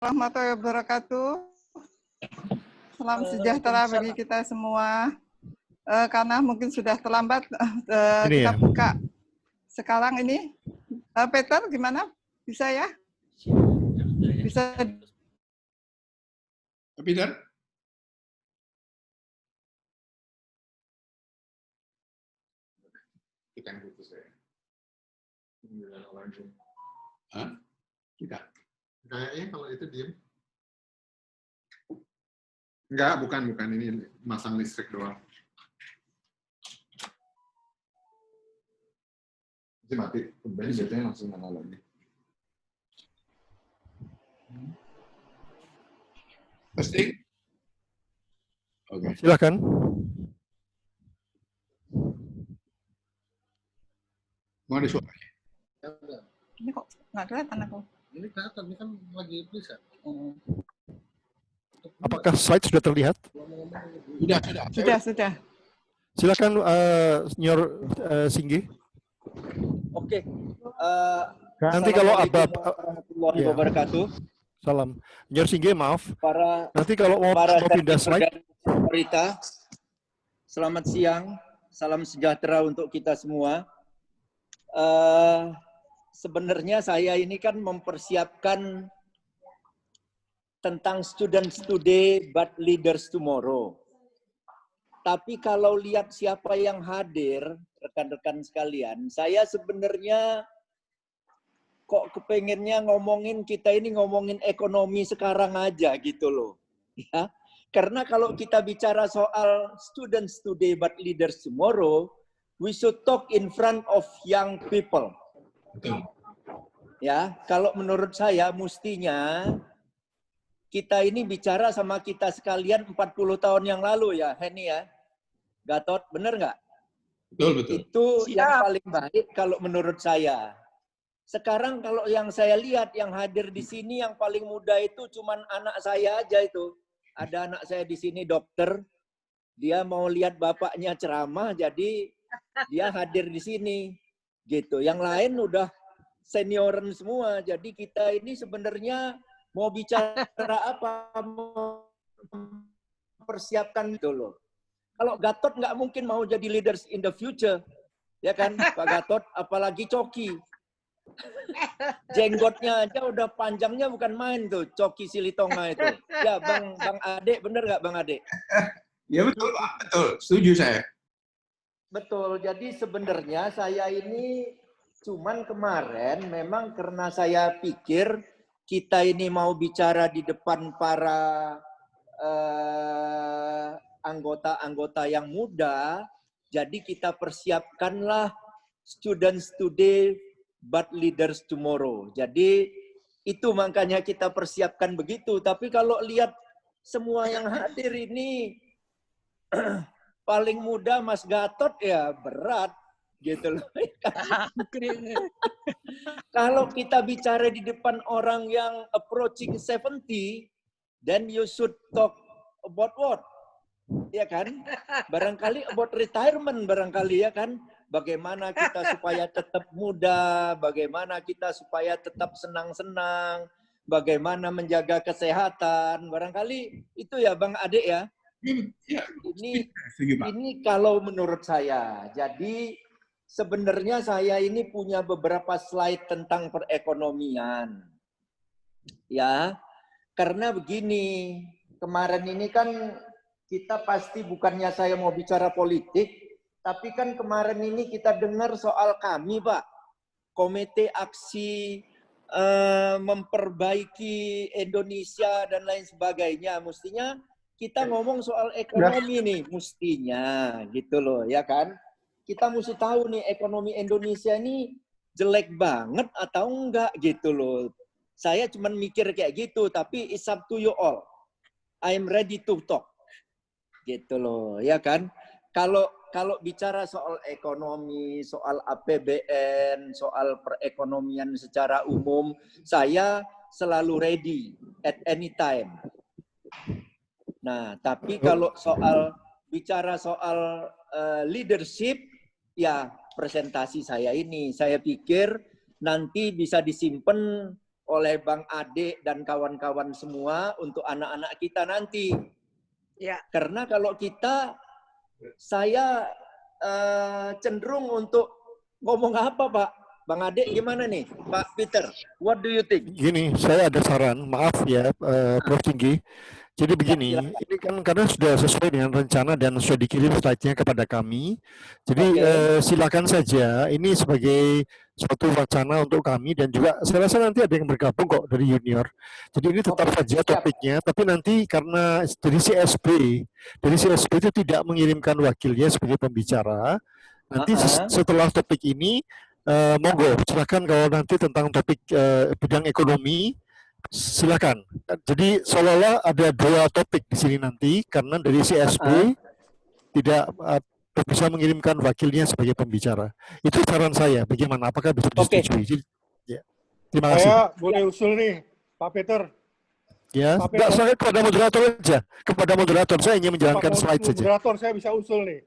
Warahmatullahi wabarakatuh. Salam sejahtera bagi kita semua. Karena mungkin sudah terlambat, kita buka sekarang ini. Peter, gimana? Bisa ya? Bisa. Peter? Kita yang putus ya. Hah? Kita. Kayaknya kalau itu diem. Enggak, bukan. Ini masang listrik doang. Masih mati. Biasanya langsung nyala lagi. Testing? Oke. Silakan. Mau ada suara? Ini kok nggak kelihatan aku. Ini kelihatan, ini kan lagi preset. Apakah slide sudah terlihat? Sudah. Silakan, Senior Singgi. Oke. Nanti kalau warahmatullahi wabarakatuh. Salam. Senior Singgi, maaf. Nanti kalau mau pindah slide. Rita, selamat siang. Salam sejahtera untuk kita semua. Sebenarnya saya ini kan mempersiapkan tentang Students Today but Leaders Tomorrow. Tapi kalau lihat siapa yang hadir, rekan-rekan sekalian, saya sebenarnya kok kepengennya ngomongin kita ini ngomongin ekonomi sekarang aja gitu loh. Ya. Karena kalau kita bicara soal Students Today but Leaders Tomorrow, we should talk in front of young people. Betul. Ya, kalau menurut saya mestinya kita ini bicara sama kita sekalian 40 tahun yang lalu ya, Henny ya. Gatot, bener nggak? Betul. Itu yang paling baik kalau menurut saya. Sekarang kalau yang saya lihat yang hadir di sini yang paling muda itu cuman anak saya aja itu. Ada anak saya di sini dokter, dia mau lihat bapaknya ceramah, jadi dia hadir di sini. Gitu. Yang lain udah senioran semua. Jadi kita ini sebenarnya mau bicara apa? Mau persiapkan itu loh. Kalau Gatot nggak mungkin mau jadi leaders in the future. Ya kan, Pak Gatot, apalagi Coki. Jenggotnya aja udah panjangnya bukan main tuh, Coki Silitonga itu. Ya, Bang Ade, bener nggak Bang Ade? Ya betul, Pak. Betul. Setuju saya. Betul. Jadi sebenarnya saya ini cuman kemarin memang karena saya pikir kita ini mau bicara di depan para anggota-anggota yang muda, jadi kita persiapkanlah Students Today but Leaders Tomorrow. Jadi itu makanya kita persiapkan begitu. Tapi kalau lihat semua yang hadir ini paling muda Mas Gatot ya berat gitu loh. Kalau kita bicara di depan orang yang approaching 70, then you should talk about what? Ya kan? Barangkali about retirement barangkali ya kan? Bagaimana kita supaya tetap muda, bagaimana kita supaya tetap senang-senang, bagaimana menjaga kesehatan. Barangkali itu ya Bang Ade ya. Ini kalau menurut saya. Jadi sebenarnya saya ini punya beberapa slide tentang perekonomian. Ya, karena begini, kemarin ini kan kita pasti bukannya saya mau bicara politik, tapi kan kemarin ini kita dengar soal kami Pak, Komite Aksi Memperbaiki Indonesia dan lain sebagainya. Mestinya kita ngomong soal ekonomi nih, mestinya gitu loh, ya kan? Kita mesti tahu nih ekonomi Indonesia ini jelek banget atau enggak gitu loh. Saya cuma mikir kayak gitu, tapi it's up to you all. I'm ready to talk. Gitu loh, ya kan? Kalau bicara soal ekonomi, soal APBN, soal perekonomian secara umum, saya selalu ready at any time. Nah, tapi kalau bicara soal leadership, ya presentasi saya ini, saya pikir nanti bisa disimpan oleh Bang Ade dan kawan-kawan semua untuk anak-anak kita nanti. Ya. Karena kalau saya cenderung untuk ngomong apa, Pak? Bang Ade gimana nih, Pak Peter? What do you think? Gini, saya ada saran, maaf ya, Prof. Tinggi. Jadi begini, ini kan karena sudah sesuai dengan rencana dan sudah dikirim slide-nya kepada kami. Jadi silakan saja, ini sebagai suatu wacana untuk kami dan juga saya rasa nanti ada yang bergabung kok dari junior. Jadi ini tetap saja topiknya, tapi nanti karena dari CSB itu tidak mengirimkan wakilnya sebagai pembicara, nanti setelah topik ini, monggo silakan kalau nanti tentang topik bidang ekonomi, silakan. Jadi seolah-olah ada 2 topik di sini nanti karena dari CSB tidak bisa mengirimkan wakilnya sebagai pembicara. Itu saran saya. Bagaimana? Apakah bisa disetujui? Ya. Terima kasih. Saya boleh usul nih, Pak Peter. Ya, enggak, saya kepada moderator aja. Kepada moderator saya ingin menjalankan slide saja. Moderator saya bisa usul nih.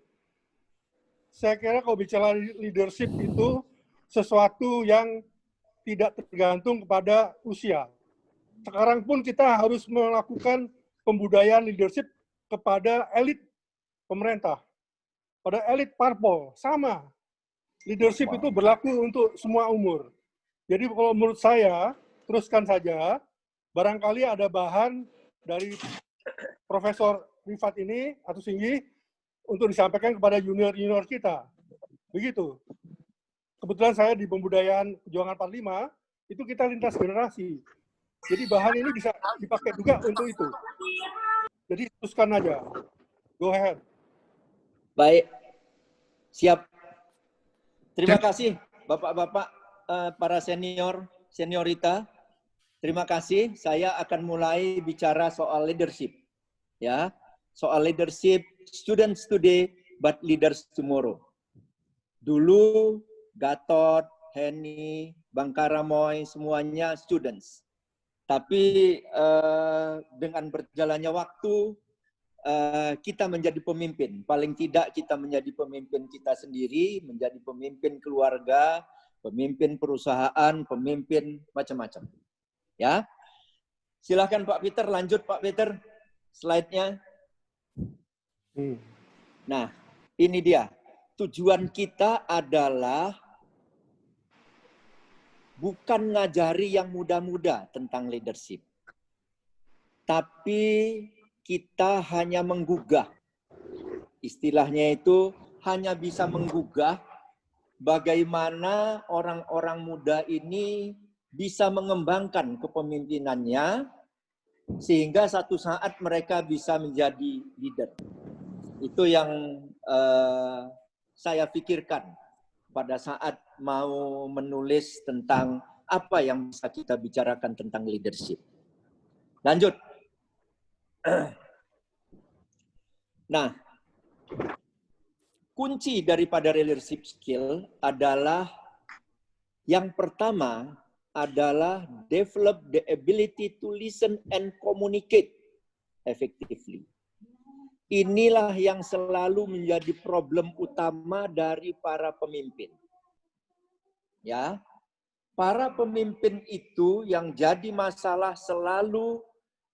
Saya kira kalau bicara leadership itu sesuatu yang tidak tergantung kepada usia. Sekarang pun kita harus melakukan pembudayaan leadership kepada elit pemerintah, pada elit parpol, sama. Leadership itu berlaku untuk semua umur. Jadi kalau menurut saya, teruskan saja, barangkali ada bahan dari Profesor Rifat ini, atau Singgi, untuk disampaikan kepada junior-junior kita. Begitu. Kebetulan saya di pembudayaan Perjuangan 45, itu kita lintas generasi. Jadi bahan ini bisa dipakai juga untuk itu. Jadi teruskan aja. Go ahead. Baik. Siap. Terima kasih Bapak-bapak, para seniorita. Terima kasih. Saya akan mulai bicara soal leadership. Ya. Soal leadership, students today but leaders tomorrow. Dulu Gatot, Henny, Bang Karamoy, semuanya students. Tapi dengan berjalannya waktu, kita menjadi pemimpin. Paling tidak kita menjadi pemimpin kita sendiri, menjadi pemimpin keluarga, pemimpin perusahaan, pemimpin macam-macam. Ya, silakan Pak Peter, lanjut Pak Peter, slide-nya. Nah, ini dia. Tujuan kita adalah bukan ngajari yang muda-muda tentang leadership. Tapi kita hanya menggugah. Istilahnya itu hanya bisa menggugah bagaimana orang-orang muda ini bisa mengembangkan kepemimpinannya sehingga satu saat mereka bisa menjadi leader. Itu yang saya pikirkan pada saat mau menulis tentang apa yang bisa kita bicarakan tentang leadership. Lanjut. Nah, kunci daripada leadership skill adalah yang pertama adalah develop the ability to listen and communicate effectively. Inilah yang selalu menjadi problem utama dari para pemimpin. Ya, para pemimpin itu yang jadi masalah selalu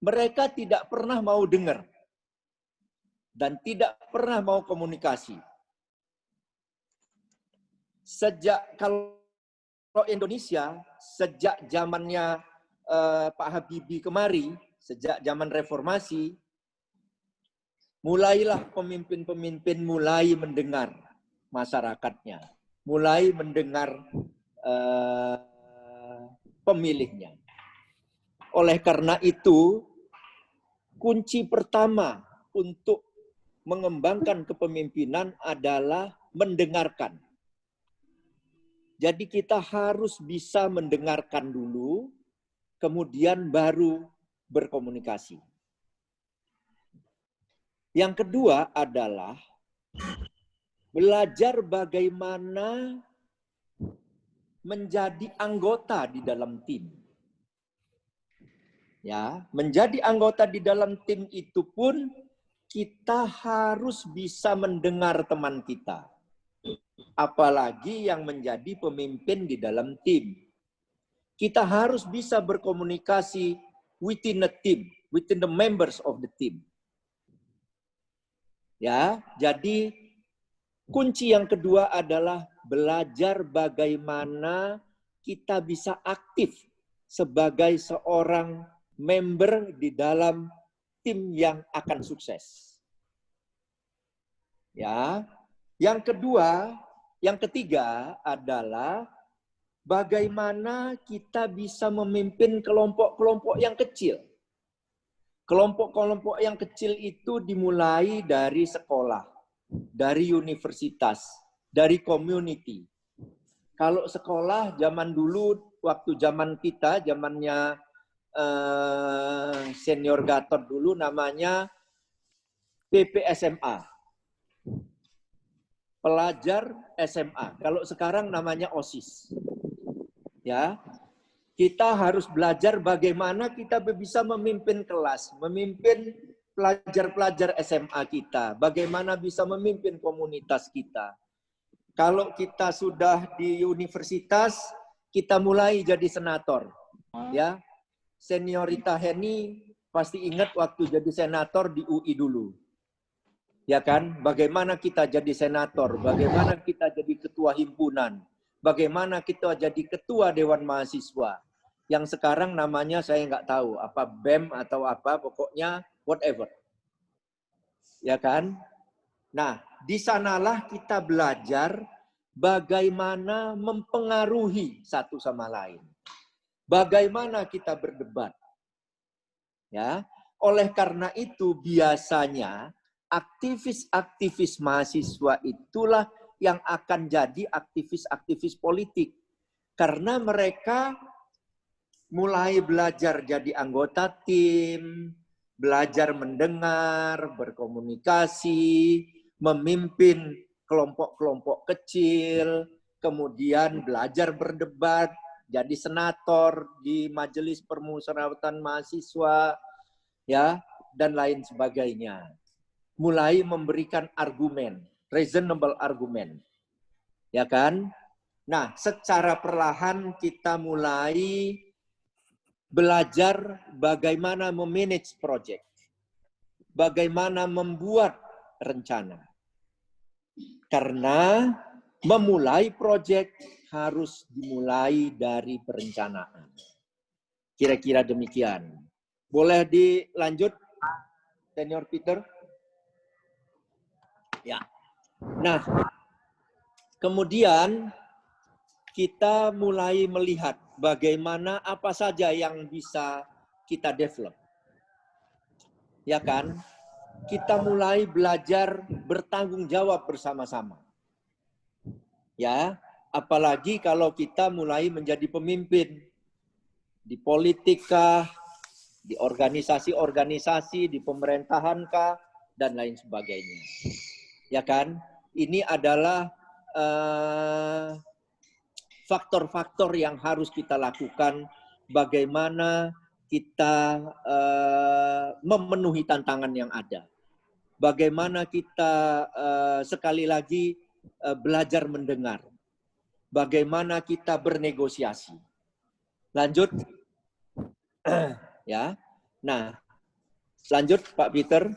mereka tidak pernah mau dengar dan tidak pernah mau komunikasi. Sejak kalau Indonesia, sejak zamannya Pak Habibie kemari, sejak zaman reformasi, mulailah pemimpin-pemimpin mulai mendengar masyarakatnya, mulai mendengar pemilihnya. Oleh karena itu, kunci pertama untuk mengembangkan kepemimpinan adalah mendengarkan. Jadi kita harus bisa mendengarkan dulu, kemudian baru berkomunikasi. Yang kedua adalah belajar bagaimana menjadi anggota di dalam tim. Ya, menjadi anggota di dalam tim itu pun kita harus bisa mendengar teman kita. Apalagi yang menjadi pemimpin di dalam tim. kita harus bisa berkomunikasi within the team, within the members of the team. Ya, jadi kunci yang kedua adalah belajar bagaimana kita bisa aktif sebagai seorang member di dalam tim yang akan sukses. Ya, yang ketiga adalah bagaimana kita bisa memimpin kelompok-kelompok yang kecil. Kelompok-kelompok yang kecil itu dimulai dari sekolah, dari universitas, dari community. Kalau sekolah zaman dulu, waktu zaman kita, zamannya senior Gatot dulu namanya PPSMA. Pelajar SMA. Kalau sekarang namanya OSIS. Ya. Kita harus belajar bagaimana kita bisa memimpin kelas, memimpin pelajar-pelajar SMA kita, bagaimana bisa memimpin komunitas kita. Kalau kita sudah di universitas, kita mulai jadi senator. Ya. Seniorita Heni pasti ingat waktu jadi senator di UI dulu. Ya kan? Bagaimana kita jadi senator, bagaimana kita jadi ketua himpunan, bagaimana kita jadi ketua Dewan Mahasiswa. Yang sekarang namanya saya nggak tahu, apa BEM atau apa, pokoknya whatever. Ya kan? Nah, di sanalah kita belajar bagaimana mempengaruhi satu sama lain. Bagaimana kita berdebat. Ya, oleh karena itu biasanya aktivis-aktivis mahasiswa itulah yang akan jadi aktivis-aktivis politik. Karena mereka mulai belajar jadi anggota tim, belajar mendengar, berkomunikasi, memimpin kelompok-kelompok kecil, kemudian belajar berdebat, jadi senator di majelis permusyawaratan mahasiswa, ya, dan lain sebagainya. Mulai memberikan argumen, reasonable argument. Ya kan? Nah, secara perlahan kita mulai belajar bagaimana memanage project. Bagaimana membuat rencana. Karena memulai project harus dimulai dari perencanaan. Kira-kira demikian. Boleh dilanjut, Senior Peter? Ya. Nah, kemudian kita mulai melihat bagaimana apa saja yang bisa kita develop. Ya kan? Kita mulai belajar bertanggung jawab bersama-sama. Ya, apalagi kalau kita mulai menjadi pemimpin di politika, di organisasi-organisasi, di pemerintahan kah, dan lain sebagainya. Ya kan? Ini adalah faktor-faktor yang harus kita lakukan bagaimana kita memenuhi tantangan yang ada. Bagaimana kita sekali lagi belajar mendengar. Bagaimana kita bernegosiasi. Lanjut. Ya. Nah, lanjut Pak Peter.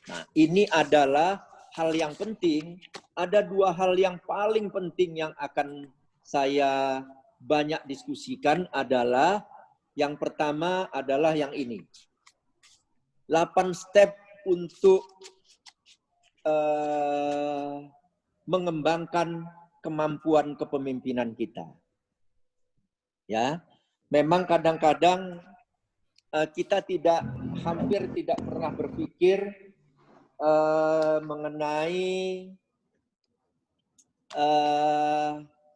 Nah, ini adalah hal yang penting. Ada dua hal yang paling penting yang akan saya banyak diskusikan adalah yang pertama adalah yang ini. 8 step untuk mengembangkan kemampuan kepemimpinan kita. Ya, memang kadang-kadang kita hampir tidak pernah berpikir mengenai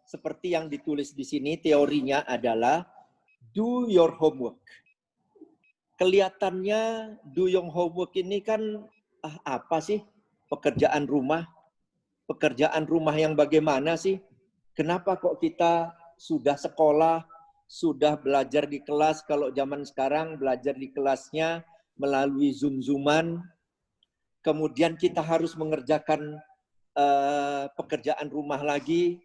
seperti yang ditulis di sini, teorinya adalah do your homework. Kelihatannya do your homework ini kan apa sih? Pekerjaan rumah. Pekerjaan rumah yang bagaimana sih? Kenapa kok kita sudah sekolah, sudah belajar di kelas, kalau zaman sekarang belajar di kelasnya melalui Zoom-Zooman, kemudian kita harus mengerjakan pekerjaan rumah lagi.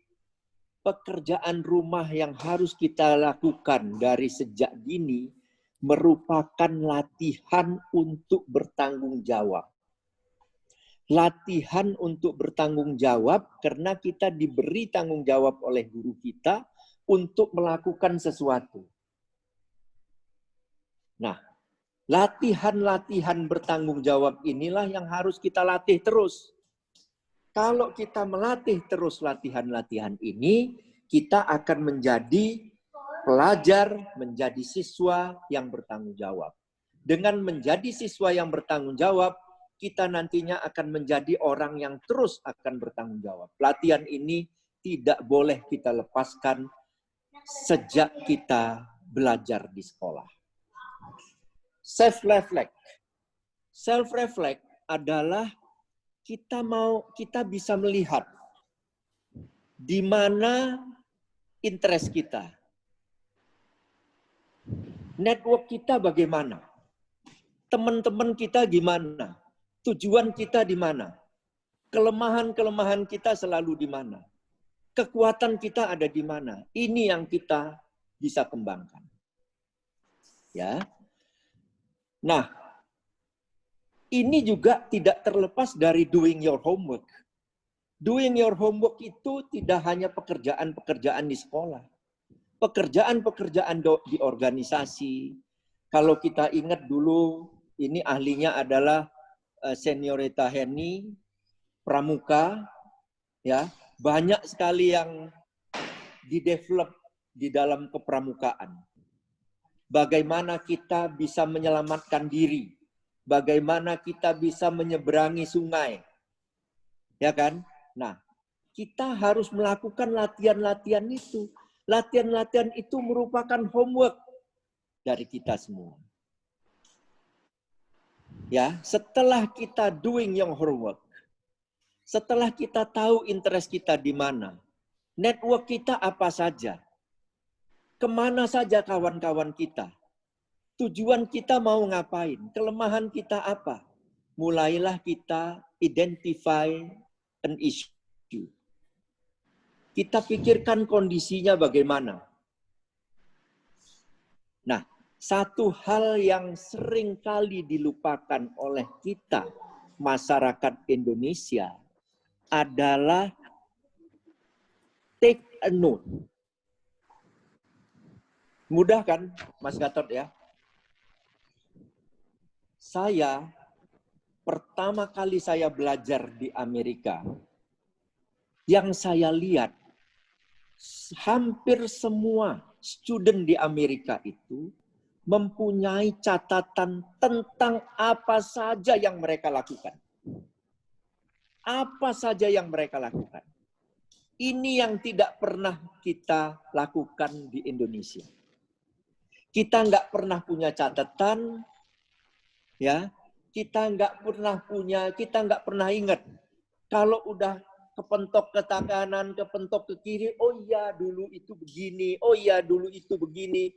pekerjaan rumah yang harus kita lakukan dari sejak dini merupakan latihan untuk bertanggung jawab. Latihan untuk bertanggung jawab karena kita diberi tanggung jawab oleh guru kita untuk melakukan sesuatu. Nah, latihan-latihan bertanggung jawab inilah yang harus kita latih terus. Kalau kita melatih terus latihan-latihan ini, kita akan menjadi pelajar, menjadi siswa yang bertanggung jawab. Dengan menjadi siswa yang bertanggung jawab, kita nantinya akan menjadi orang yang terus akan bertanggung jawab. Latihan ini tidak boleh kita lepaskan sejak kita belajar di sekolah. Self-reflect. Self-reflect adalah kita bisa melihat di mana interest kita. Network kita bagaimana? Teman-teman kita gimana? Tujuan kita di mana? Kelemahan-kelemahan kita selalu di mana? Kekuatan kita ada di mana? Ini yang kita bisa kembangkan. Ya. Nah, ini juga tidak terlepas dari doing your homework. Doing your homework itu tidak hanya pekerjaan-pekerjaan di sekolah. Pekerjaan-pekerjaan di organisasi. Kalau kita ingat dulu, ini ahlinya adalah Seniorita Heni, Pramuka, ya, banyak sekali yang didevelop di dalam kepramukaan. Bagaimana kita bisa menyelamatkan diri, bagaimana kita bisa menyeberangi sungai, ya kan? Nah, kita harus melakukan latihan-latihan itu. Latihan-latihan itu merupakan homework dari kita semua. Ya, setelah kita doing your homework, setelah kita tahu interest kita di mana, network kita apa saja, kemana saja kawan-kawan kita, tujuan kita mau ngapain, kelemahan kita apa, mulailah kita identify an issue. Kita pikirkan kondisinya bagaimana. Nah, satu hal yang sering kali dilupakan oleh kita, masyarakat Indonesia, adalah take a note. Mudah kan, Mas Gatot ya? Pertama kali saya belajar di Amerika, yang saya lihat, hampir semua student di Amerika itu mempunyai catatan tentang apa saja yang mereka lakukan. Apa saja yang mereka lakukan. Ini yang tidak pernah kita lakukan di Indonesia. Kita nggak pernah punya catatan, ya. Kita nggak pernah ingat. Kalau udah kepentok ke kanan, kepentok ke kiri, oh iya dulu itu begini, oh iya dulu itu begini.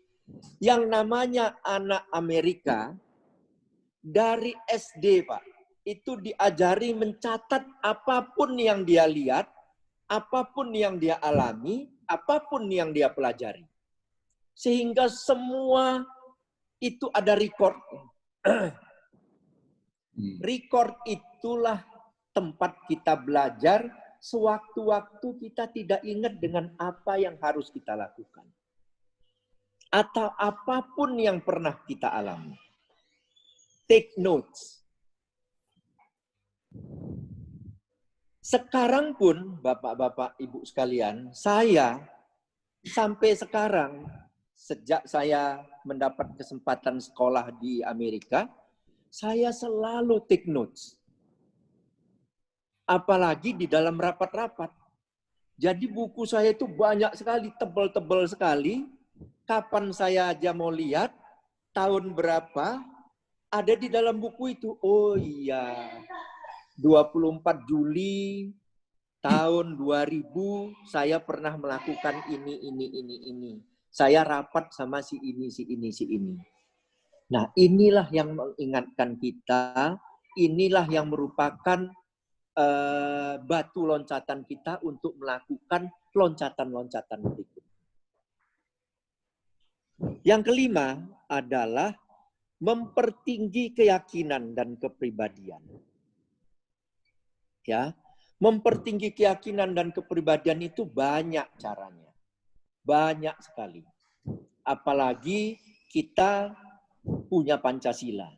Yang namanya anak Amerika, dari SD Pak, itu diajari mencatat apapun yang dia lihat, apapun yang dia alami, apapun yang dia pelajari. Sehingga semua itu ada record. Record itulah tempat kita belajar sewaktu-waktu kita tidak ingat dengan apa yang harus kita lakukan. Atau apapun yang pernah kita alami. Take notes. Sekarang pun, Bapak-bapak, Ibu sekalian, saya sampai sekarang, sejak saya mendapat kesempatan sekolah di Amerika, saya selalu take notes. Apalagi di dalam rapat-rapat. Jadi buku saya itu banyak sekali, tebal-tebal sekali. Kapan saya aja mau lihat, tahun berapa, ada di dalam buku itu. Oh iya, 24 Juli tahun 2000, saya pernah melakukan ini. Saya rapat sama si ini. Nah, inilah yang mengingatkan kita, inilah yang merupakan batu loncatan kita untuk melakukan loncatan-loncatan berikut. Yang kelima adalah mempertinggi keyakinan dan kepribadian. Ya, mempertinggi keyakinan dan kepribadian itu banyak caranya. Banyak sekali. Apalagi kita punya Pancasila.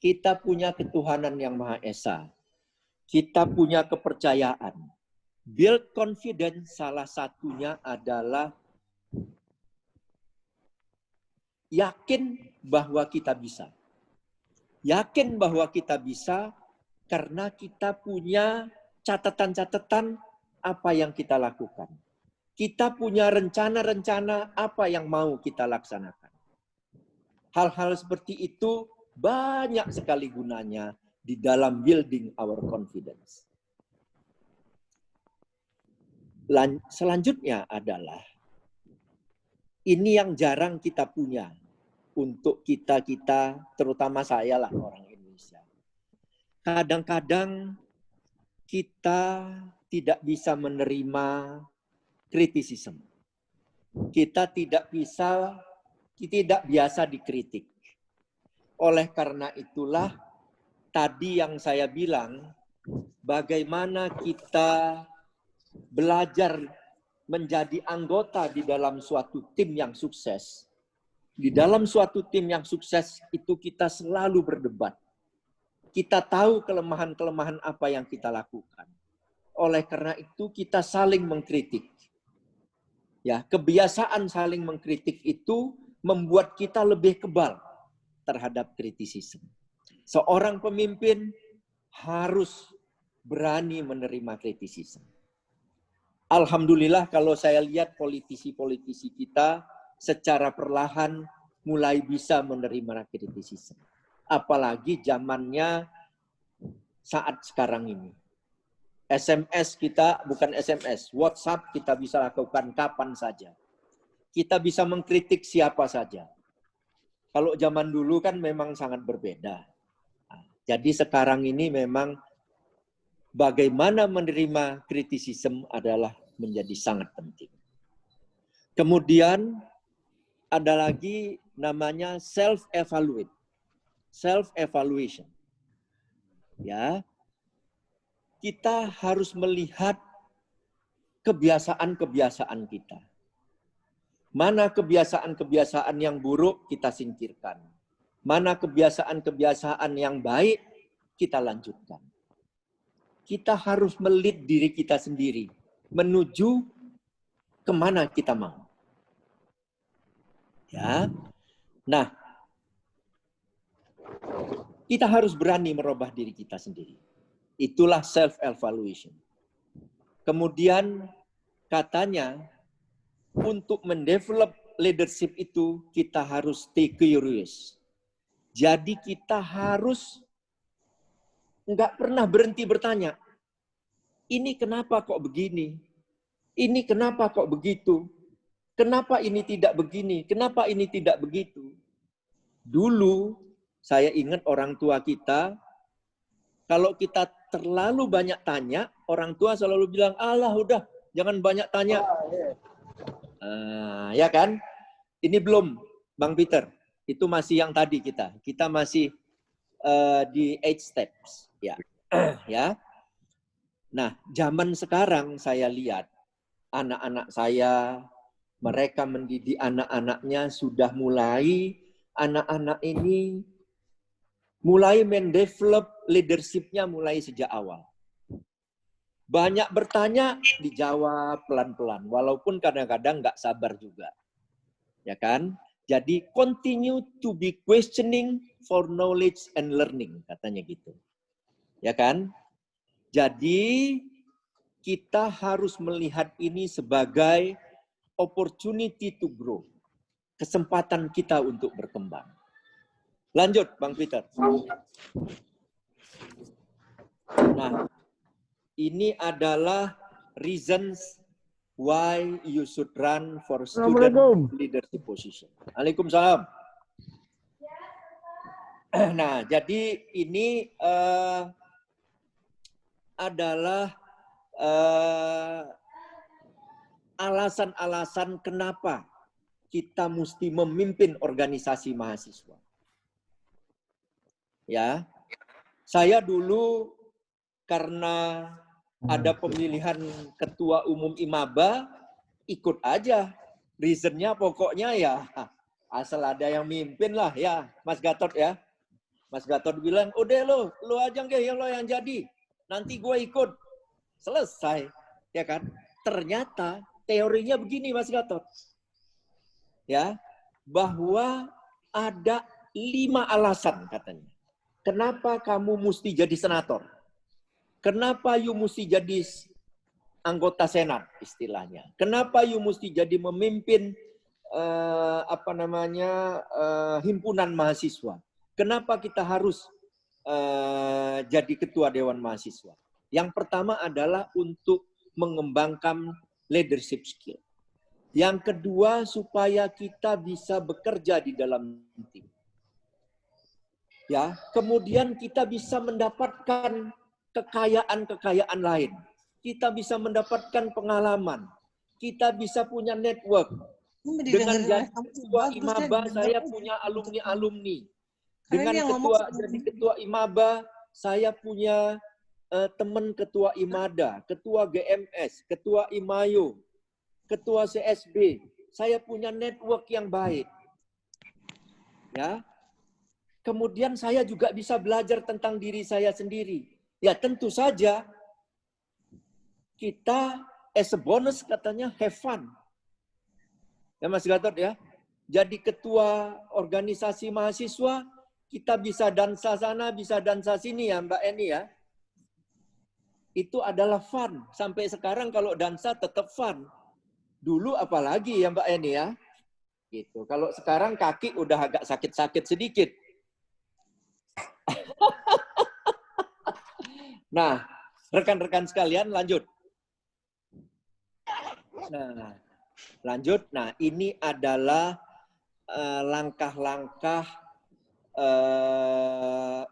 Kita punya ketuhanan yang Maha Esa. Kita punya kepercayaan. Build confidence salah satunya adalah yakin bahwa kita bisa. Yakin bahwa kita bisa karena kita punya catatan-catatan apa yang kita lakukan. Kita punya rencana-rencana apa yang mau kita laksanakan. Hal-hal seperti itu banyak sekali gunanya di dalam building our confidence. Selanjutnya adalah, ini yang jarang kita punya untuk kita, terutama saya lah orang Indonesia. Kadang-kadang kita tidak bisa menerima kritisisme. Kita tidak biasa dikritik. Oleh karena itulah, tadi yang saya bilang, bagaimana kita belajar menjadi anggota di dalam suatu tim yang sukses. Di dalam suatu tim yang sukses itu kita selalu berdebat. Kita tahu kelemahan-kelemahan apa yang kita lakukan. Oleh karena itu kita saling mengkritik. Ya, kebiasaan saling mengkritik itu membuat kita lebih kebal terhadap kritisisme. Seorang pemimpin harus berani menerima kritisisme. Alhamdulillah kalau saya lihat politisi-politisi kita secara perlahan mulai bisa menerima kritisisme. Apalagi zamannya saat sekarang ini. SMS kita, bukan SMS, WhatsApp kita bisa lakukan kapan saja. Kita bisa mengkritik siapa saja. Kalau zaman dulu kan memang sangat berbeda. Jadi sekarang ini memang bagaimana menerima kritisisme adalah menjadi sangat penting. Kemudian ada lagi namanya self-evaluate. Self-evaluation. Ya. Kita harus melihat kebiasaan-kebiasaan kita. Mana kebiasaan-kebiasaan yang buruk kita singkirkan. Mana kebiasaan-kebiasaan yang baik kita lanjutkan. Kita harus melit diri kita sendiri menuju kemana kita mau. Ya, nah, kita harus berani merubah diri kita sendiri. Itulah self-evaluation. Kemudian katanya untuk mendevelop leadership itu kita harus stay curious. Jadi kita harus nggak pernah berhenti bertanya. Ini kenapa kok begini? Ini kenapa kok begitu? Kenapa ini tidak begini? Kenapa ini tidak begitu? Dulu saya ingat orang tua kita, kalau kita terlalu banyak tanya, orang tua selalu bilang, alah udah jangan banyak tanya. Ya kan? Ini belum, Bang Peter. Itu masih yang tadi kita. Kita masih di 8 steps. Ya. Ya. Nah, zaman sekarang saya lihat anak-anak saya, mereka mendidik anak-anaknya sudah mulai, anak-anak ini mulai mendevelop leadership-nya mulai sejak awal. Banyak bertanya, dijawab pelan-pelan. Walaupun kadang-kadang nggak sabar juga. Ya kan? Jadi, continue to be questioning for knowledge and learning. Katanya gitu. Ya kan? Jadi, kita harus melihat ini sebagai opportunity to grow. Kesempatan kita untuk berkembang. Lanjut, Bang Peter. Nah, ini adalah reasons why you should run for student leadership position. Waalaikumsalam. Nah, jadi ini adalah alasan-alasan kenapa kita mesti memimpin organisasi mahasiswa. Ya, saya dulu karena ada pemilihan ketua umum IMABA, ikut aja. Reasonnya pokoknya ya asal ada yang mimpin lah ya, Mas Gatot ya. Mas Gatot bilang, udah lo aja lo yang jadi. Nanti gue ikut. Selesai, ya kan? Ternyata teorinya begini, Mas Gatot. Ya, bahwa ada 5 alasan katanya. Kenapa kamu mesti jadi senator? Kenapa you mesti jadi anggota senat istilahnya? Kenapa you mesti jadi memimpin himpunan mahasiswa? Kenapa kita harus jadi ketua dewan mahasiswa? Yang pertama adalah untuk mengembangkan leadership skill. Yang kedua supaya kita bisa bekerja di dalam tim. Ya, kemudian kita bisa mendapatkan kekayaan-kekayaan lain. Kita bisa mendapatkan pengalaman. Kita bisa punya network. Dengan jadi ketua IMABA, saya punya alumni-alumni. Dengan jadi ketua IMABA, saya punya teman ketua IMADA, ketua GMS, ketua IMAYO, ketua CSB. Saya punya network yang baik. Ya. Kemudian saya juga bisa belajar tentang diri saya sendiri. Ya tentu saja kita as a bonus katanya have fun. Ya Mas Gatot ya. Jadi ketua organisasi mahasiswa, kita bisa dansa sana, bisa dansa sini ya Mbak Eni ya. Itu adalah fun. Sampai sekarang kalau dansa tetap fun. Dulu apalagi ya Mbak Eni ya. Gitu. Kalau sekarang kaki udah agak sakit-sakit sedikit. Nah, rekan-rekan sekalian lanjut. Nah, lanjut. Nah, ini adalah langkah-langkah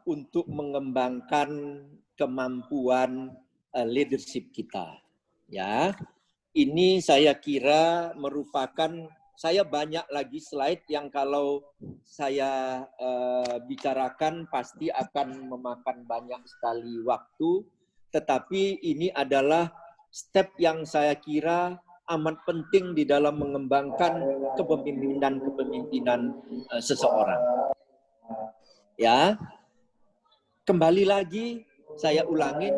untuk mengembangkan kemampuan leadership kita. Ya, ini saya kira merupakan, saya banyak lagi slide yang kalau saya bicarakan pasti akan memakan banyak sekali waktu. Tetapi ini adalah step yang saya kira amat penting di dalam mengembangkan kepemimpinan seseorang. Ya, kembali lagi saya ulangin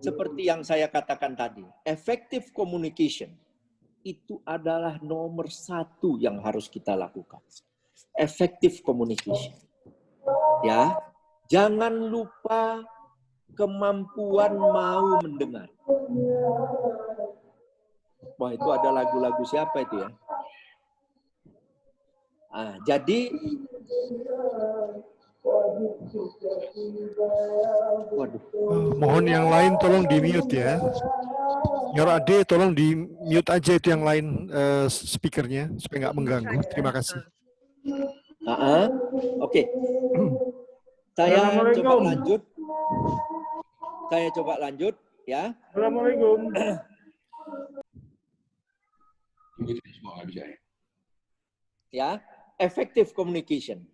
seperti yang saya katakan tadi, effective communication itu adalah nomor 1 yang harus kita lakukan. Effective communication. Ya, jangan lupa kemampuan mau mendengar. Wah, itu ada lagu-lagu siapa itu ya? Ah, jadi waduh. Mohon yang lain tolong di-mute ya. Yor Ade tolong di-mute aja itu yang lain speakernya supaya nggak mengganggu. Terima kasih. Oke. Saya coba lanjut. Saya coba lanjut ya. Assalamualaikum. Ya, effective communication.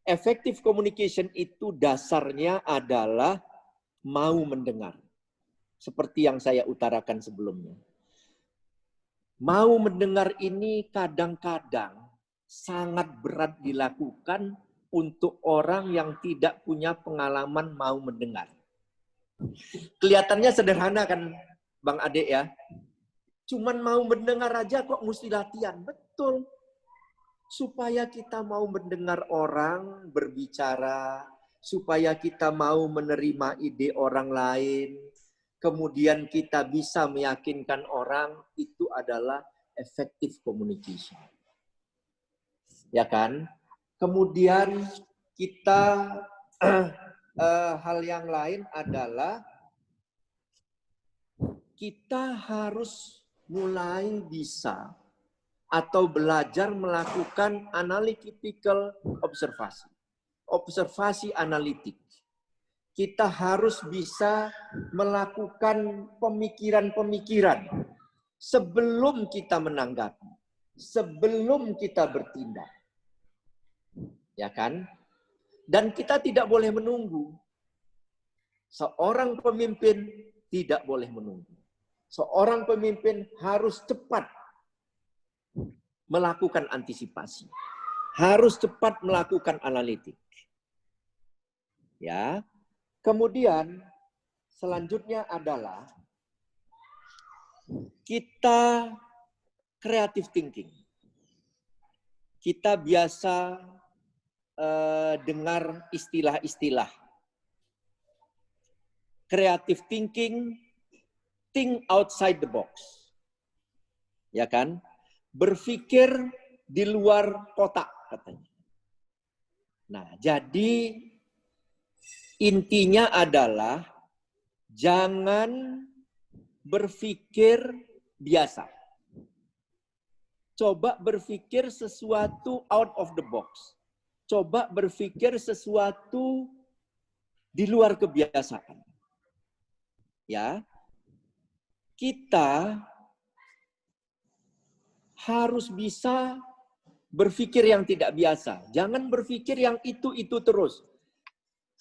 Effective communication itu dasarnya adalah mau mendengar. Seperti yang saya utarakan sebelumnya. Mau mendengar ini kadang-kadang sangat berat dilakukan untuk orang yang tidak punya pengalaman mau mendengar. Kelihatannya sederhana kan Bang Ade ya. Cuman mau mendengar aja kok mesti latihan. Betul. Supaya kita mau mendengar orang berbicara, supaya kita mau menerima ide orang lain, kemudian kita bisa meyakinkan orang, itu adalah effective communication. Ya kan? Kemudian kita hal yang lain adalah kita harus mulai bisa atau belajar melakukan analytical observasi. Observasi analitik. kita harus bisa melakukan pemikiran-pemikiran sebelum kita menanggapi, sebelum kita bertindak. Ya kan? Dan kita tidak boleh menunggu. Seorang pemimpin tidak boleh menunggu. Seorang pemimpin harus cepat melakukan antisipasi. Harus cepat melakukan analitik. Ya. Kemudian selanjutnya adalah kita creative thinking. Kita biasa dengar istilah-istilah. Creative thinking, think outside the box. Ya kan? Berpikir di luar kotak katanya. Nah, jadi intinya adalah jangan berpikir biasa. Coba berpikir sesuatu out of the box. Coba berpikir sesuatu di luar kebiasaan. Ya. Kita harus bisa berpikir yang tidak biasa. Jangan berpikir yang itu terus.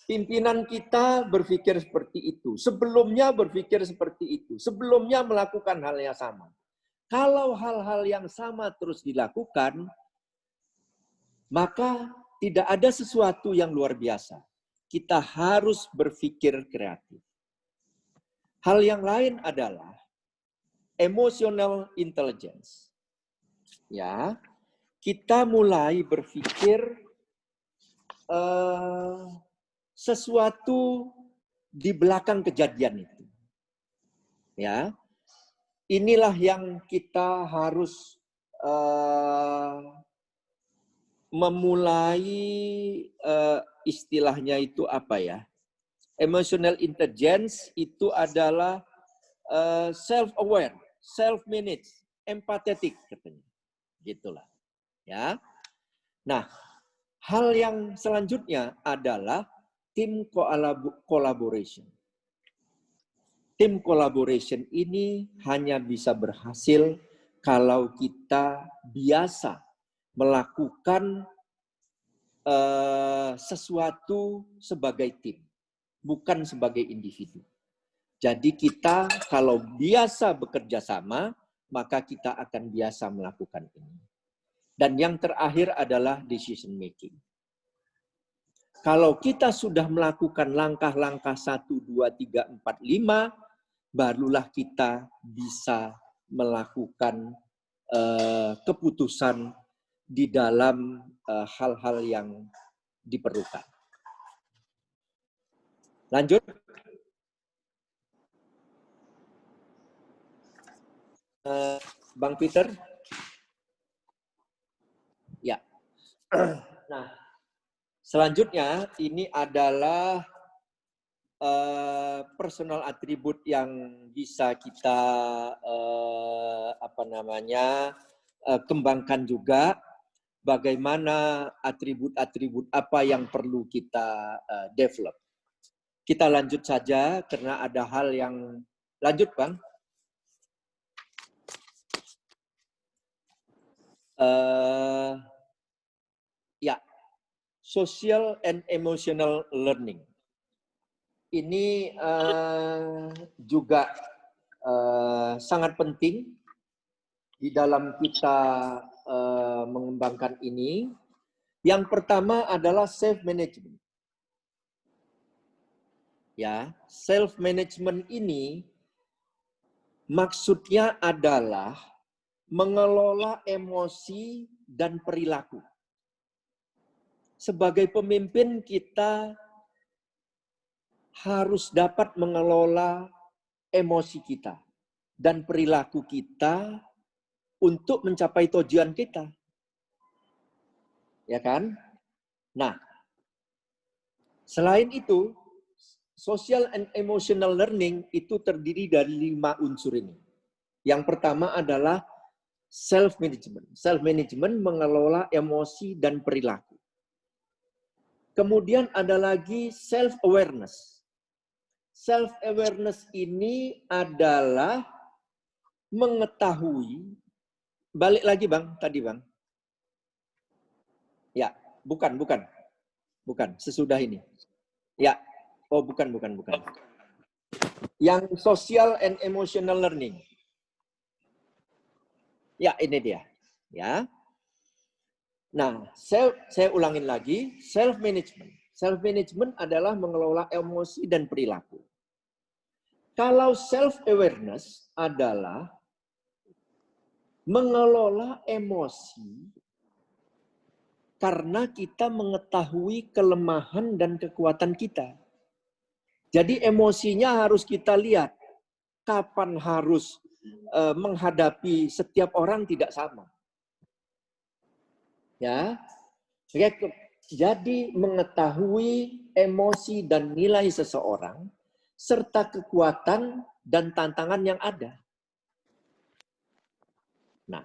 Pimpinan kita berpikir seperti itu. Sebelumnya berpikir seperti itu. Sebelumnya melakukan hal yang sama. Kalau hal-hal yang sama terus dilakukan, maka tidak ada sesuatu yang luar biasa. Kita harus berpikir kreatif. Hal yang lain adalah emotional intelligence. Ya, kita mulai berpikir sesuatu di belakang kejadian itu. Ya, inilah yang kita harus memulai istilahnya itu apa ya? Emotional intelligence itu adalah self-aware, self-managed, empathetic katanya. Gitulah. Ya. Nah, hal yang selanjutnya adalah team collaboration. Team collaboration ini hanya bisa berhasil kalau kita biasa melakukan sesuatu sebagai tim, bukan sebagai individu. Jadi kita kalau biasa bekerja sama, maka kita akan biasa melakukan ini. Dan yang terakhir adalah decision making. Kalau kita sudah melakukan langkah-langkah 1, 2, 3, 4, 5, barulah kita bisa melakukan keputusan di dalam hal-hal yang diperlukan. Lanjut. Bang Peter. Ya. Nah, selanjutnya ini adalah personal atribut yang bisa kita kembangkan juga. Bagaimana atribut-atribut apa yang perlu kita develop. Kita lanjut saja karena ada hal yang lanjut, Bang. Ya, social and emotional learning. Ini juga sangat penting di dalam kita mengembangkan ini. Yang pertama adalah self-management. Ya, self-management ini maksudnya adalah mengelola emosi dan perilaku. Sebagai pemimpin kita harus dapat mengelola emosi kita dan perilaku kita untuk mencapai tujuan kita. Ya kan? Nah, selain itu, social and emotional learning itu terdiri dari 5 unsur ini. Yang pertama adalah self-management. Self-management mengelola emosi dan perilaku. Kemudian ada lagi self-awareness. self-awareness ini adalah mengetahui, balik lagi Bang, tadi Bang. Ya, bukan, sesudah ini. Ya, oh bukan. Yang social and emotional learning. Ya, ini dia. Ya. Nah, saya ulangin lagi, self-management. Self-management adalah mengelola emosi dan perilaku. Kalau self-awareness adalah mengelola emosi karena kita mengetahui kelemahan dan kekuatan kita. Jadi emosinya harus kita lihat. Kapan harus menghadapi setiap orang tidak sama. Ya, jadi mengetahui emosi dan nilai seseorang serta kekuatan dan tantangan yang ada. Nah,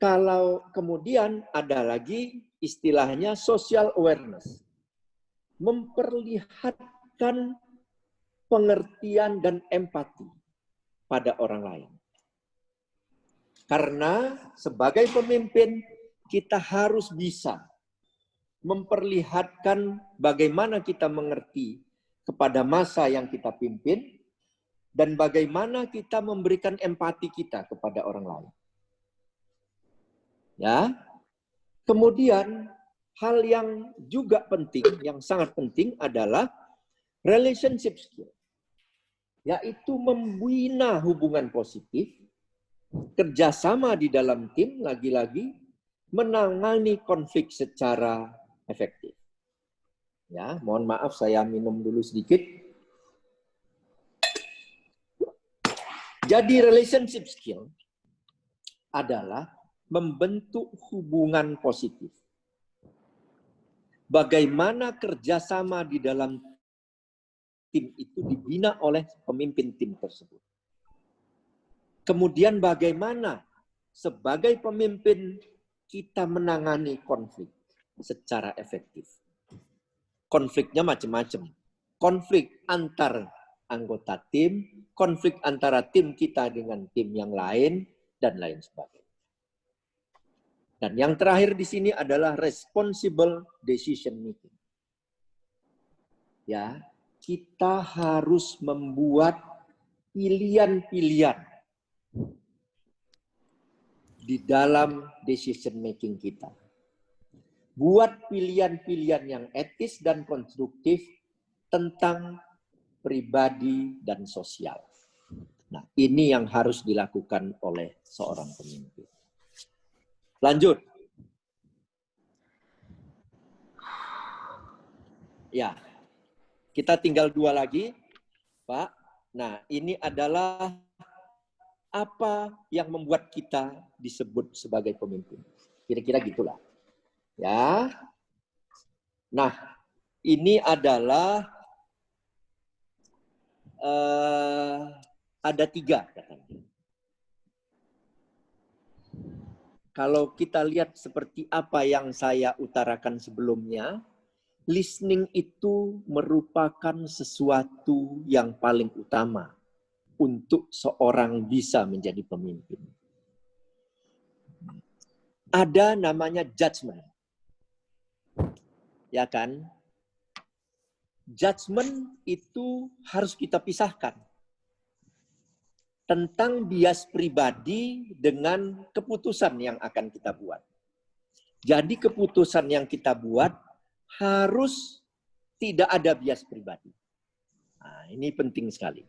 kalau kemudian ada lagi istilahnya social awareness, memperlihatkan pengertian dan empati pada orang lain. Karena sebagai pemimpin kita harus bisa memperlihatkan bagaimana kita mengerti kepada masa yang kita pimpin dan bagaimana kita memberikan empati kita kepada orang lain. Ya. Kemudian hal yang juga penting, yang sangat penting adalah relationship skill. Yaitu membina hubungan positif, kerjasama di dalam tim, lagi-lagi menangani konflik secara efektif. Ya, mohon maaf saya minum dulu sedikit. Jadi relationship skill adalah membentuk hubungan positif. Bagaimana kerjasama di dalam tim itu dibina oleh pemimpin tim tersebut. Kemudian bagaimana sebagai pemimpin kita menangani konflik secara efektif. Konfliknya macam-macam. Konflik antar anggota tim, konflik antara tim kita dengan tim yang lain, dan lain sebagainya. Dan yang terakhir di sini adalah responsible decision making. Ya, kita harus membuat pilihan-pilihan di dalam decision making kita. Buat pilihan-pilihan yang etis dan konstruktif tentang pribadi dan sosial. Nah, ini yang harus dilakukan oleh seorang pemimpin. Lanjut. Ya, kita tinggal 2 lagi, Pak. Nah, ini adalah apa yang membuat kita disebut sebagai pemimpin. Kira-kira gitulah. Ya. Nah, ini adalah ada 3 katanya. Kalau kita lihat seperti apa yang saya utarakan sebelumnya, listening itu merupakan sesuatu yang paling utama untuk seorang bisa menjadi pemimpin. Ada namanya judgment. Ya kan? Judgment itu harus kita pisahkan. Tentang bias pribadi dengan keputusan yang akan kita buat. Jadi keputusan yang kita buat harus tidak ada bias pribadi. Nah, ini penting sekali.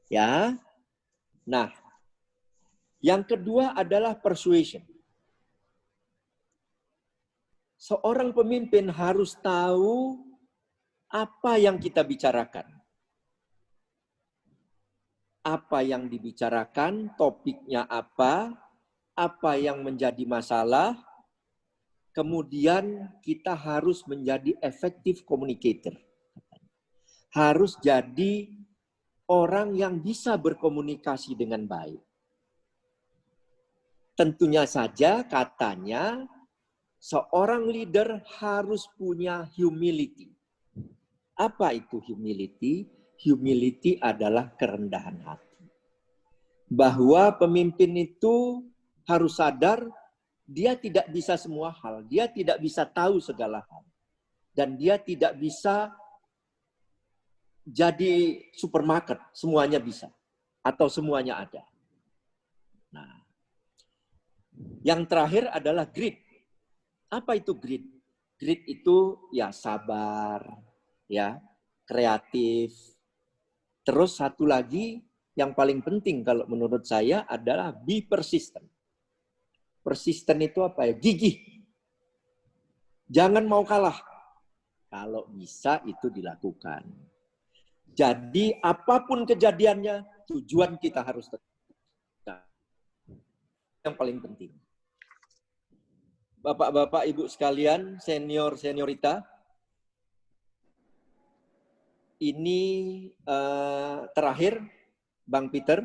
Ya. Nah, yang kedua adalah persuasion. Seorang pemimpin harus tahu apa yang kita bicarakan. Apa yang dibicarakan, topiknya apa yang menjadi masalah, kemudian kita harus menjadi effective communicator. Harus jadi orang yang bisa berkomunikasi dengan baik. Tentunya saja katanya seorang leader harus punya humility. Apa itu humility? humility adalah kerendahan hati. Bahwa pemimpin itu harus sadar dia tidak bisa semua hal, dia tidak bisa tahu segala hal. Dan dia tidak bisa jadi supermarket, semuanya bisa. Atau semuanya ada. Nah, yang terakhir adalah grit. Apa itu grit? Grit itu ya sabar, ya kreatif. Terus satu lagi yang paling penting kalau menurut saya adalah be persistent. Persistent itu apa ya? Gigih. Jangan mau kalah. Kalau bisa itu dilakukan. Jadi apapun kejadiannya, tujuan kita harus tetap. Yang paling penting. Bapak-bapak, ibu sekalian, senior-seniorita, ini terakhir, Bang Peter.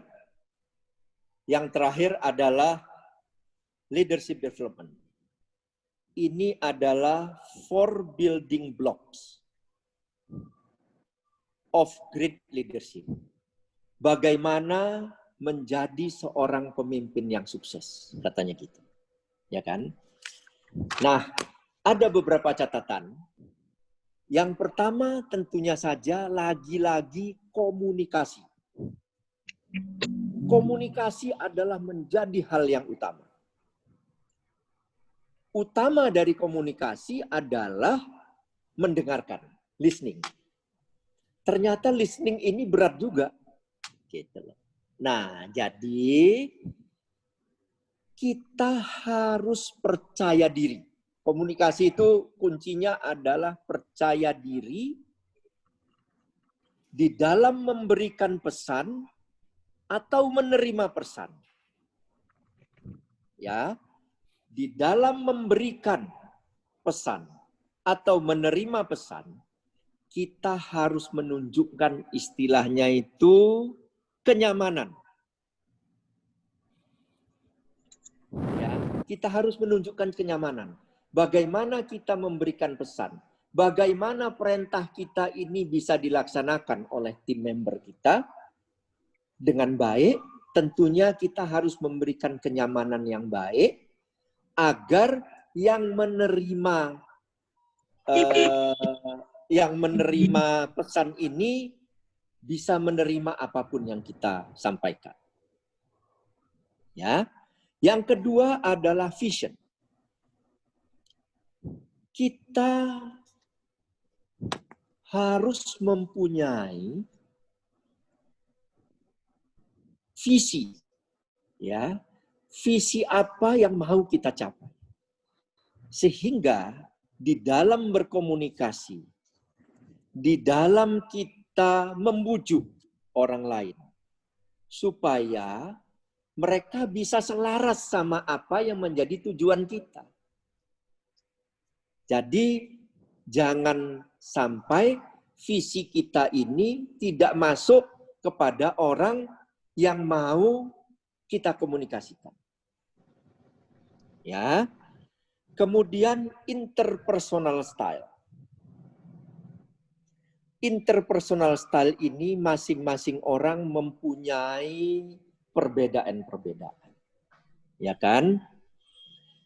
Yang terakhir adalah leadership development. Ini adalah 4 building blocks of great leadership. Bagaimana menjadi seorang pemimpin yang sukses, katanya gitu. Ya kan? Nah, ada beberapa catatan. Yang pertama tentunya saja lagi-lagi komunikasi. Komunikasi adalah menjadi hal yang utama. Utama dari komunikasi adalah mendengarkan, listening. Ternyata listening ini berat juga. Gitu loh. Nah, jadi kita harus percaya diri. Komunikasi itu kuncinya adalah percaya diri di dalam memberikan pesan atau menerima pesan. Ya. Di dalam memberikan pesan atau menerima pesan, kita harus menunjukkan istilahnya itu kenyamanan. Ya, kita harus menunjukkan kenyamanan. Bagaimana kita memberikan pesan, bagaimana perintah kita ini bisa dilaksanakan oleh tim member kita dengan baik. Tentunya kita harus memberikan kenyamanan yang baik, agar yang menerima pesan ini bisa menerima apapun yang kita sampaikan. Ya. Yang kedua adalah vision. Kita harus mempunyai visi, ya. Visi apa yang mau kita capai. Sehingga di dalam berkomunikasi, di dalam kita membujuk orang lain, supaya mereka bisa selaras sama apa yang menjadi tujuan kita. Jadi jangan sampai visi kita ini tidak masuk kepada orang yang mau kita komunikasikan. Ya. Kemudian interpersonal style. Interpersonal style ini masing-masing orang mempunyai perbedaan-perbedaan. Ya kan?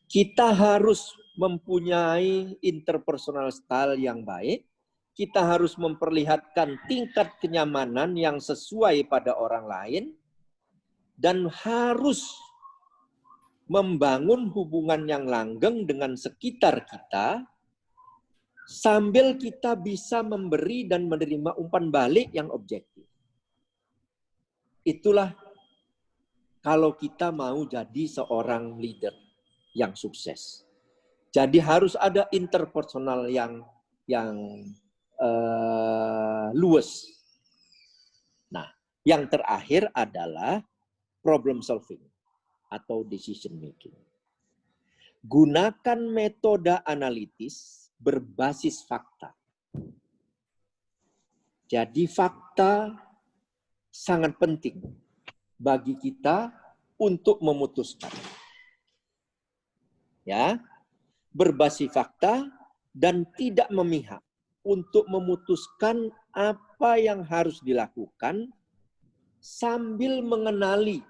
Kita harus mempunyai interpersonal style yang baik. Kita harus memperlihatkan tingkat kenyamanan yang sesuai pada orang lain. Dan harus membangun hubungan yang langgeng dengan sekitar kita, sambil kita bisa memberi dan menerima umpan balik yang objektif. Itulah kalau kita mau jadi seorang leader yang sukses. Jadi harus ada interpersonal yang luas. Nah, yang terakhir adalah problem solving atau decision making. Gunakan metode analitis berbasis fakta. Jadi fakta sangat penting bagi kita untuk memutuskan. Ya, berbasis fakta dan tidak memihak untuk memutuskan apa yang harus dilakukan sambil mengenali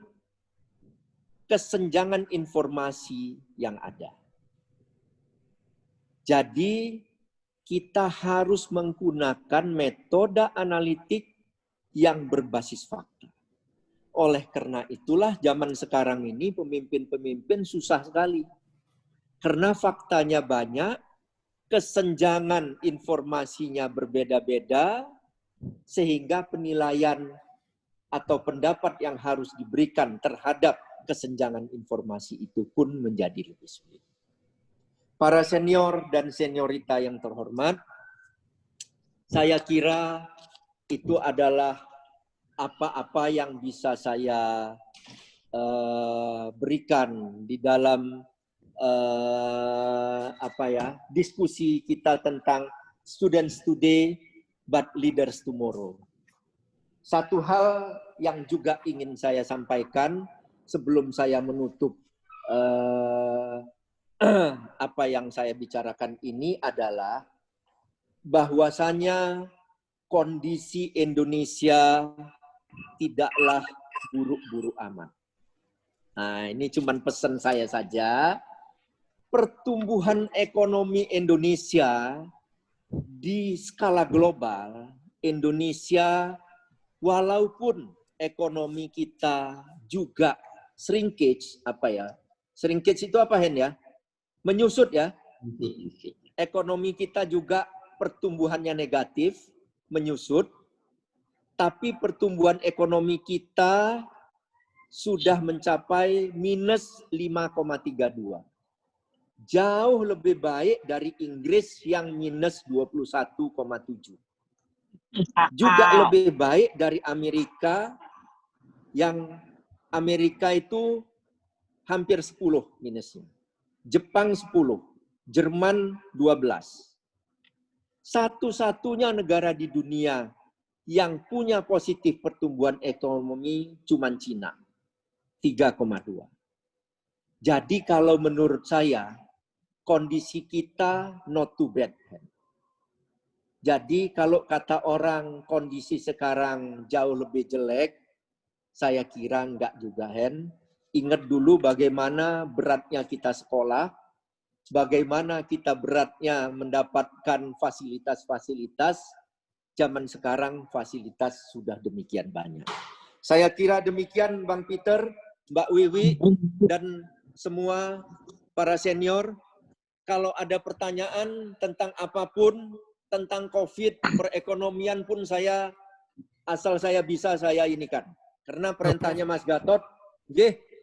kesenjangan informasi yang ada. Jadi kita harus menggunakan metode analitik yang berbasis fakta. Oleh karena itulah zaman sekarang ini pemimpin-pemimpin susah sekali. Karena faktanya banyak, kesenjangan informasinya berbeda-beda, sehingga penilaian atau pendapat yang harus diberikan terhadap kesenjangan informasi itu pun menjadi lebih sulit. Para senior dan seniorita yang terhormat, saya kira itu adalah apa-apa yang bisa saya berikan di dalam diskusi kita tentang Students Today but Leaders Tomorrow. Satu hal yang juga ingin saya sampaikan sebelum saya menutup apa yang saya bicarakan ini adalah bahwasanya kondisi Indonesia tidaklah buruk-buruk amat. Nah, ini cuma pesan saya saja. Pertumbuhan ekonomi Indonesia di skala global, Indonesia walaupun ekonomi kita juga shrinkage, shrinkage itu apa, Hen, ya? Menyusut ya. Ekonomi kita juga pertumbuhannya negatif, menyusut. Tapi pertumbuhan ekonomi kita sudah mencapai minus 5,32. Jauh lebih baik dari Inggris yang minus 21,7. Juga lebih baik dari Amerika, yang Amerika itu hampir 10 minusnya. Jepang 10, Jerman 12. Satu-satunya negara di dunia yang punya positif pertumbuhan ekonomi cuma Cina, 3,2. Jadi kalau menurut saya, kondisi kita not too bad. Jadi kalau kata orang kondisi sekarang jauh lebih jelek, saya kira enggak juga, Hen. Ingat dulu bagaimana beratnya kita sekolah, bagaimana kita beratnya mendapatkan fasilitas-fasilitas. Zaman sekarang fasilitas sudah demikian banyak. Saya kira demikian, Bang Peter, Mbak Wiwi, dan semua para senior. Kalau ada pertanyaan tentang apapun, tentang COVID, perekonomian pun saya, asal saya bisa, saya inikan. Karena perintahnya Mas Gatot,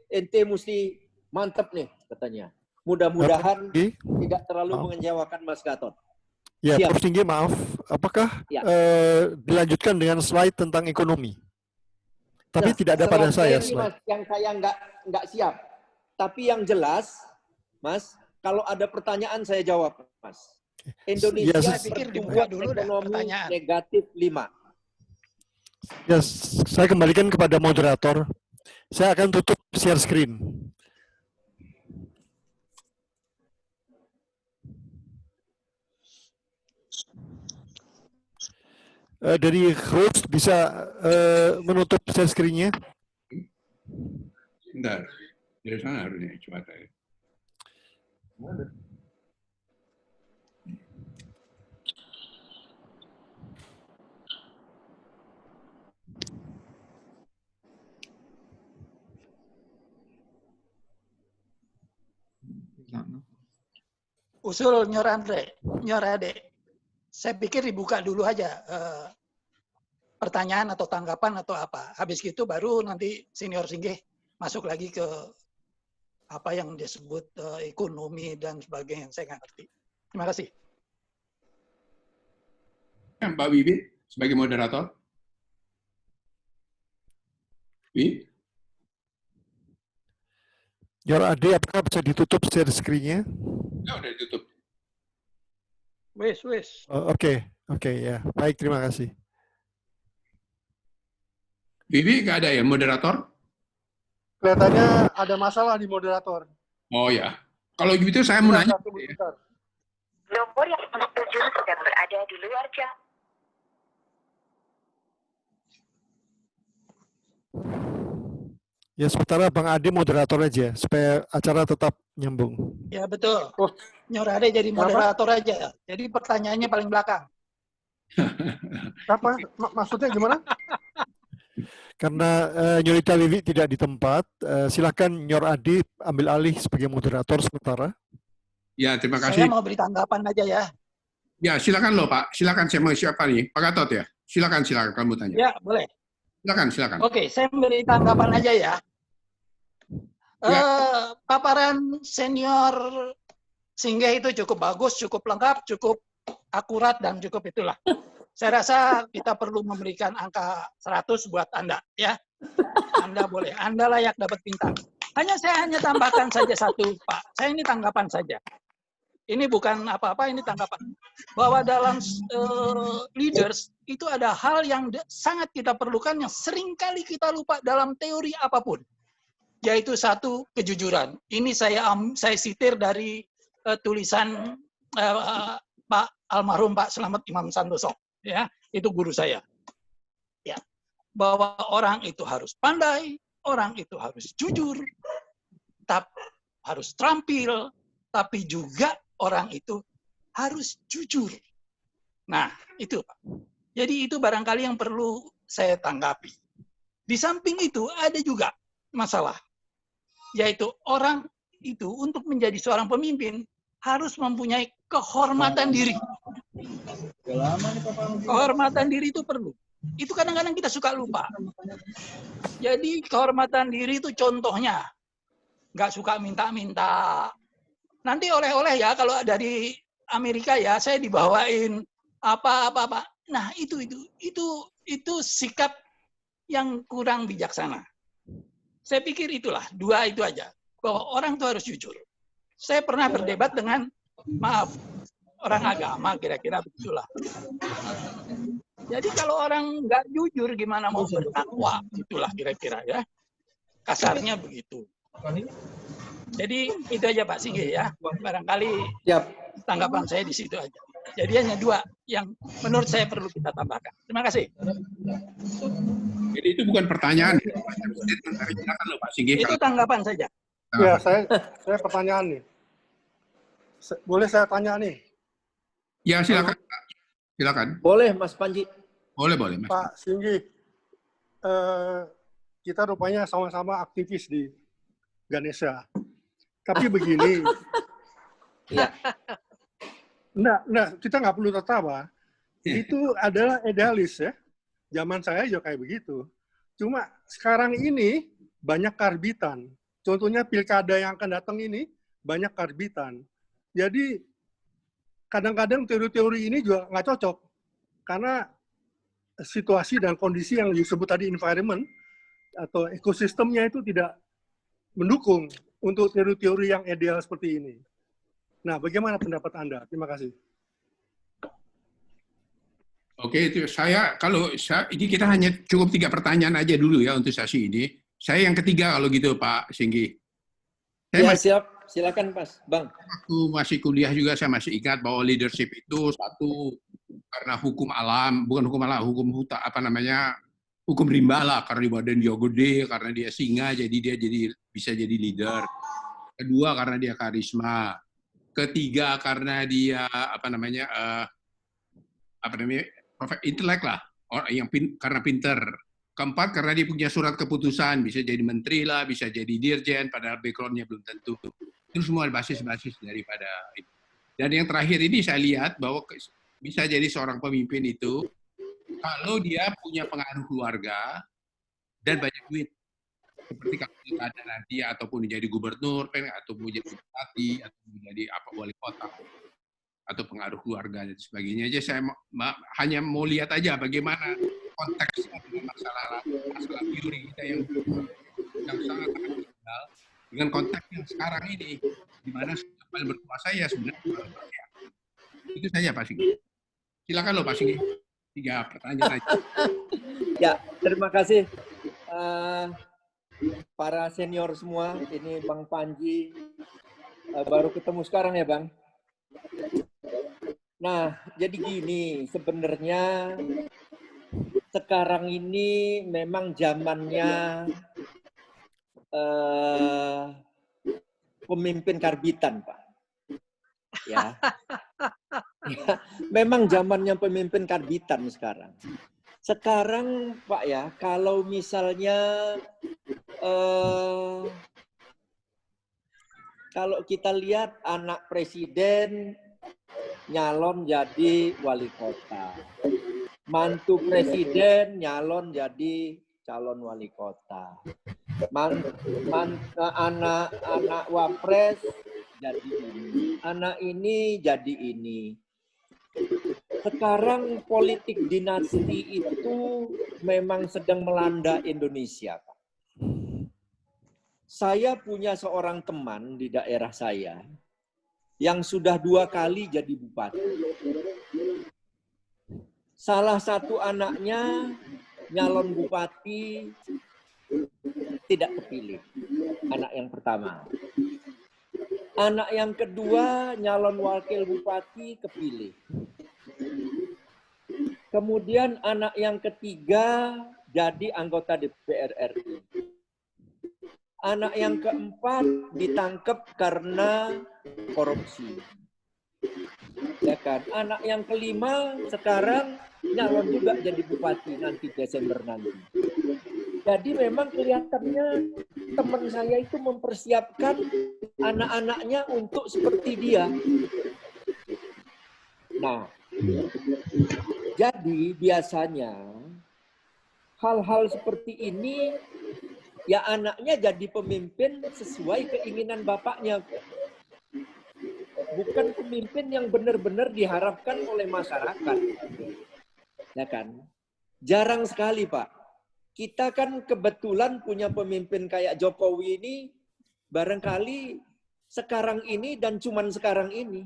ente mesti mantep nih, katanya. Mudah-mudahan tidak terlalu mengecewakan Mas Gatot. Ya, Siap. Prof. Tinggi, maaf. Apakah Ya. dilanjutkan dengan slide tentang ekonomi? Tapi tidak ada pada saya ini, slide. Mas, yang saya nggak siap. Tapi yang jelas, Mas, kalau ada pertanyaan saya jawab, Mas. Indonesia Ya, pertumbuhan ekonomi negatif 5. Ya, saya kembalikan kepada moderator. Saya akan tutup share screen. Dari host bisa menutup share screen-nya? Bentar, dari sana harusnya coba saya. Usul Nyor Ade, saya pikir dibuka dulu aja pertanyaan atau tanggapan atau apa. Habis gitu baru nanti Senior Singgih masuk lagi ke apa yang disebut ekonomi dan sebagainya. Saya nggak ngerti. Terima kasih. Mbak Wiwi sebagai moderator. Nyor Ade, apakah bisa ditutup share screen-nya? Ya, udah ditutup. Wes. Oke, ya. Baik, terima kasih. Wiwi nggak ada ya moderator? Kelihatannya ada masalah di moderator. Oh ya. Kalau gitu saya mau nanya. Nomor yang menuju sedang berada di luar jam. Ya, sementara Bang Ade moderator aja, supaya acara tetap nyambung. Ya betul. Oh. Nyor Ade jadi moderator aja. Jadi pertanyaannya paling belakang. Apa? Maksudnya gimana? Karena Nyorita Livi tidak di tempat, silakan Nyor Ade ambil alih sebagai moderator sementara. Ya, terima Saya kasih. mau beri tanggapan aja ya. Ya, silakan loh Pak. Silakan saya mau siapa nih? Pak Gatot ya? Silakan kamu tanya. Ya, boleh. Silakan. Oke, saya beri tanggapan aja ya. Ya. Paparan senior Singgih itu cukup bagus, cukup lengkap, cukup akurat, dan cukup itulah. Saya rasa kita perlu memberikan angka 100 buat Anda, ya. Anda boleh, Anda layak dapat bintang. Saya hanya tambahkan saja satu, Pak. Saya ini tanggapan saja. Ini bukan apa-apa, ini tanggapan. Bahwa dalam leaders, itu ada hal yang sangat kita perlukan, yang seringkali kita lupa dalam teori apapun. Yaitu satu, kejujuran. Ini saya sitir dari tulisan Pak almarhum Pak Slamet Imam Santoso, ya, itu guru saya, ya, bahwa orang itu harus pandai, orang itu harus jujur, harus terampil, tapi juga orang itu harus jujur. Nah, itu Pak. Jadi itu barangkali yang perlu saya tanggapi. Di samping itu ada juga masalah, yaitu orang itu untuk menjadi seorang pemimpin harus mempunyai kehormatan diri. Kehormatan diri itu perlu. Itu kadang-kadang kita suka lupa. Jadi kehormatan diri itu contohnya, nggak suka minta-minta. Nanti oleh-oleh ya, kalau dari Amerika ya, saya dibawain apa-apa. Nah itu sikap yang kurang bijaksana. Saya pikir itulah, dua itu aja. Bahwa orang itu harus jujur. Saya pernah berdebat dengan, maaf, orang agama, kira-kira begitulah. Jadi kalau orang nggak jujur, gimana mau bertakwa? Itulah kira-kira ya. Kasarnya begitu. Jadi itu aja Pak Singgih ya. Barangkali tanggapan saya di situ aja. Jadi hanya dua yang menurut saya perlu kita tambahkan. Terima kasih. Jadi itu bukan pertanyaan. Silakan loh Pak Singgih. Itu tanggapan saja. Ya, saya pertanyaan nih. Boleh saya tanya nih? Ya, silakan. Silakan. Boleh, Mas Panji. Boleh, Mas. Pak Singgih, kita rupanya sama-sama aktivis di Ganesha. Tapi begini. Ya. Nah, kita nggak perlu tertawa. Itu adalah idealis ya. Zaman saya juga kayak begitu. Cuma sekarang ini banyak karbitan. Contohnya pilkada yang akan datang ini banyak karbitan. Jadi kadang-kadang teori-teori ini juga nggak cocok. Karena situasi dan kondisi yang disebut tadi environment atau ekosistemnya itu tidak mendukung untuk teori-teori yang ideal seperti ini. Nah, bagaimana pendapat Anda? Terima kasih. Oke, itu ini kita hanya cukup 3 pertanyaan aja dulu ya untuk sesi ini. Saya yang ketiga kalau gitu Pak Singgih. Ya, siap. Silakan Mas, Bang. Waktu masih kuliah juga saya masih ingat bahwa leadership itu satu karena hukum alam, bukan hukum alam, hukum rimba lah, karena di badan dia gede, karena dia singa, jadi dia bisa jadi leader. Kedua karena dia karisma. Ketiga karena dia intelek lah, orang yang karena pinter. Keempat karena dia punya surat keputusan, bisa jadi menteri lah, bisa jadi dirjen, padahal background-nya belum tentu. Itu semua basis-basis daripada itu. Dan yang terakhir ini saya lihat bahwa bisa jadi seorang pemimpin itu kalau dia punya pengaruh keluarga dan banyak duit. Seperti kalau ada nanti ataupun menjadi gubernur, atau menjadi bupati, atau menjadi wali kota, atau pengaruh keluarga dan sebagainya aja. Saya hanya mau lihat aja bagaimana konteksnya dengan masalah teori kita yang sangat kenal dengan konteks yang sekarang ini, di mana paling berkuasa ya sebenarnya. Itu saja Pak Singgih. Silakan loh Pak Singgih. 3 pertanyaan aja. Ya, terima kasih para senior semua. Ini Bang Panji baru ketemu sekarang ya Bang. Nah, jadi gini, sebenarnya sekarang ini memang zamannya pemimpin karbitan, Pak. Ya. Ya, memang zamannya pemimpin karbitan sekarang. Sekarang, Pak ya, kalau misalnya kalau kita lihat anak presiden nyalon jadi wali kota, mantu presiden nyalon jadi calon wali kota, anak wapres jadi ini, anak ini jadi ini. Sekarang politik dinasti itu memang sedang melanda Indonesia, Pak. Saya punya seorang teman di daerah saya yang sudah 2 kali jadi bupati. Salah satu anaknya nyalon bupati tidak kepilih. Anak yang pertama. Anak yang kedua nyalon wakil bupati kepilih. Kemudian anak yang ketiga jadi anggota DPR RI. Anak yang keempat ditangkap karena korupsi. Ya kan? Anak yang kelima sekarang nyalon juga jadi bupati nanti Desember nanti. Jadi memang kelihatannya teman saya itu mempersiapkan anak-anaknya untuk seperti dia. Nah, jadi biasanya hal-hal seperti ini ya anaknya jadi pemimpin sesuai keinginan bapaknya. Bukan pemimpin yang benar-benar diharapkan oleh masyarakat. Ya kan? Jarang sekali, Pak. Kita kan kebetulan punya pemimpin kayak Jokowi ini barangkali sekarang ini dan cuman sekarang ini.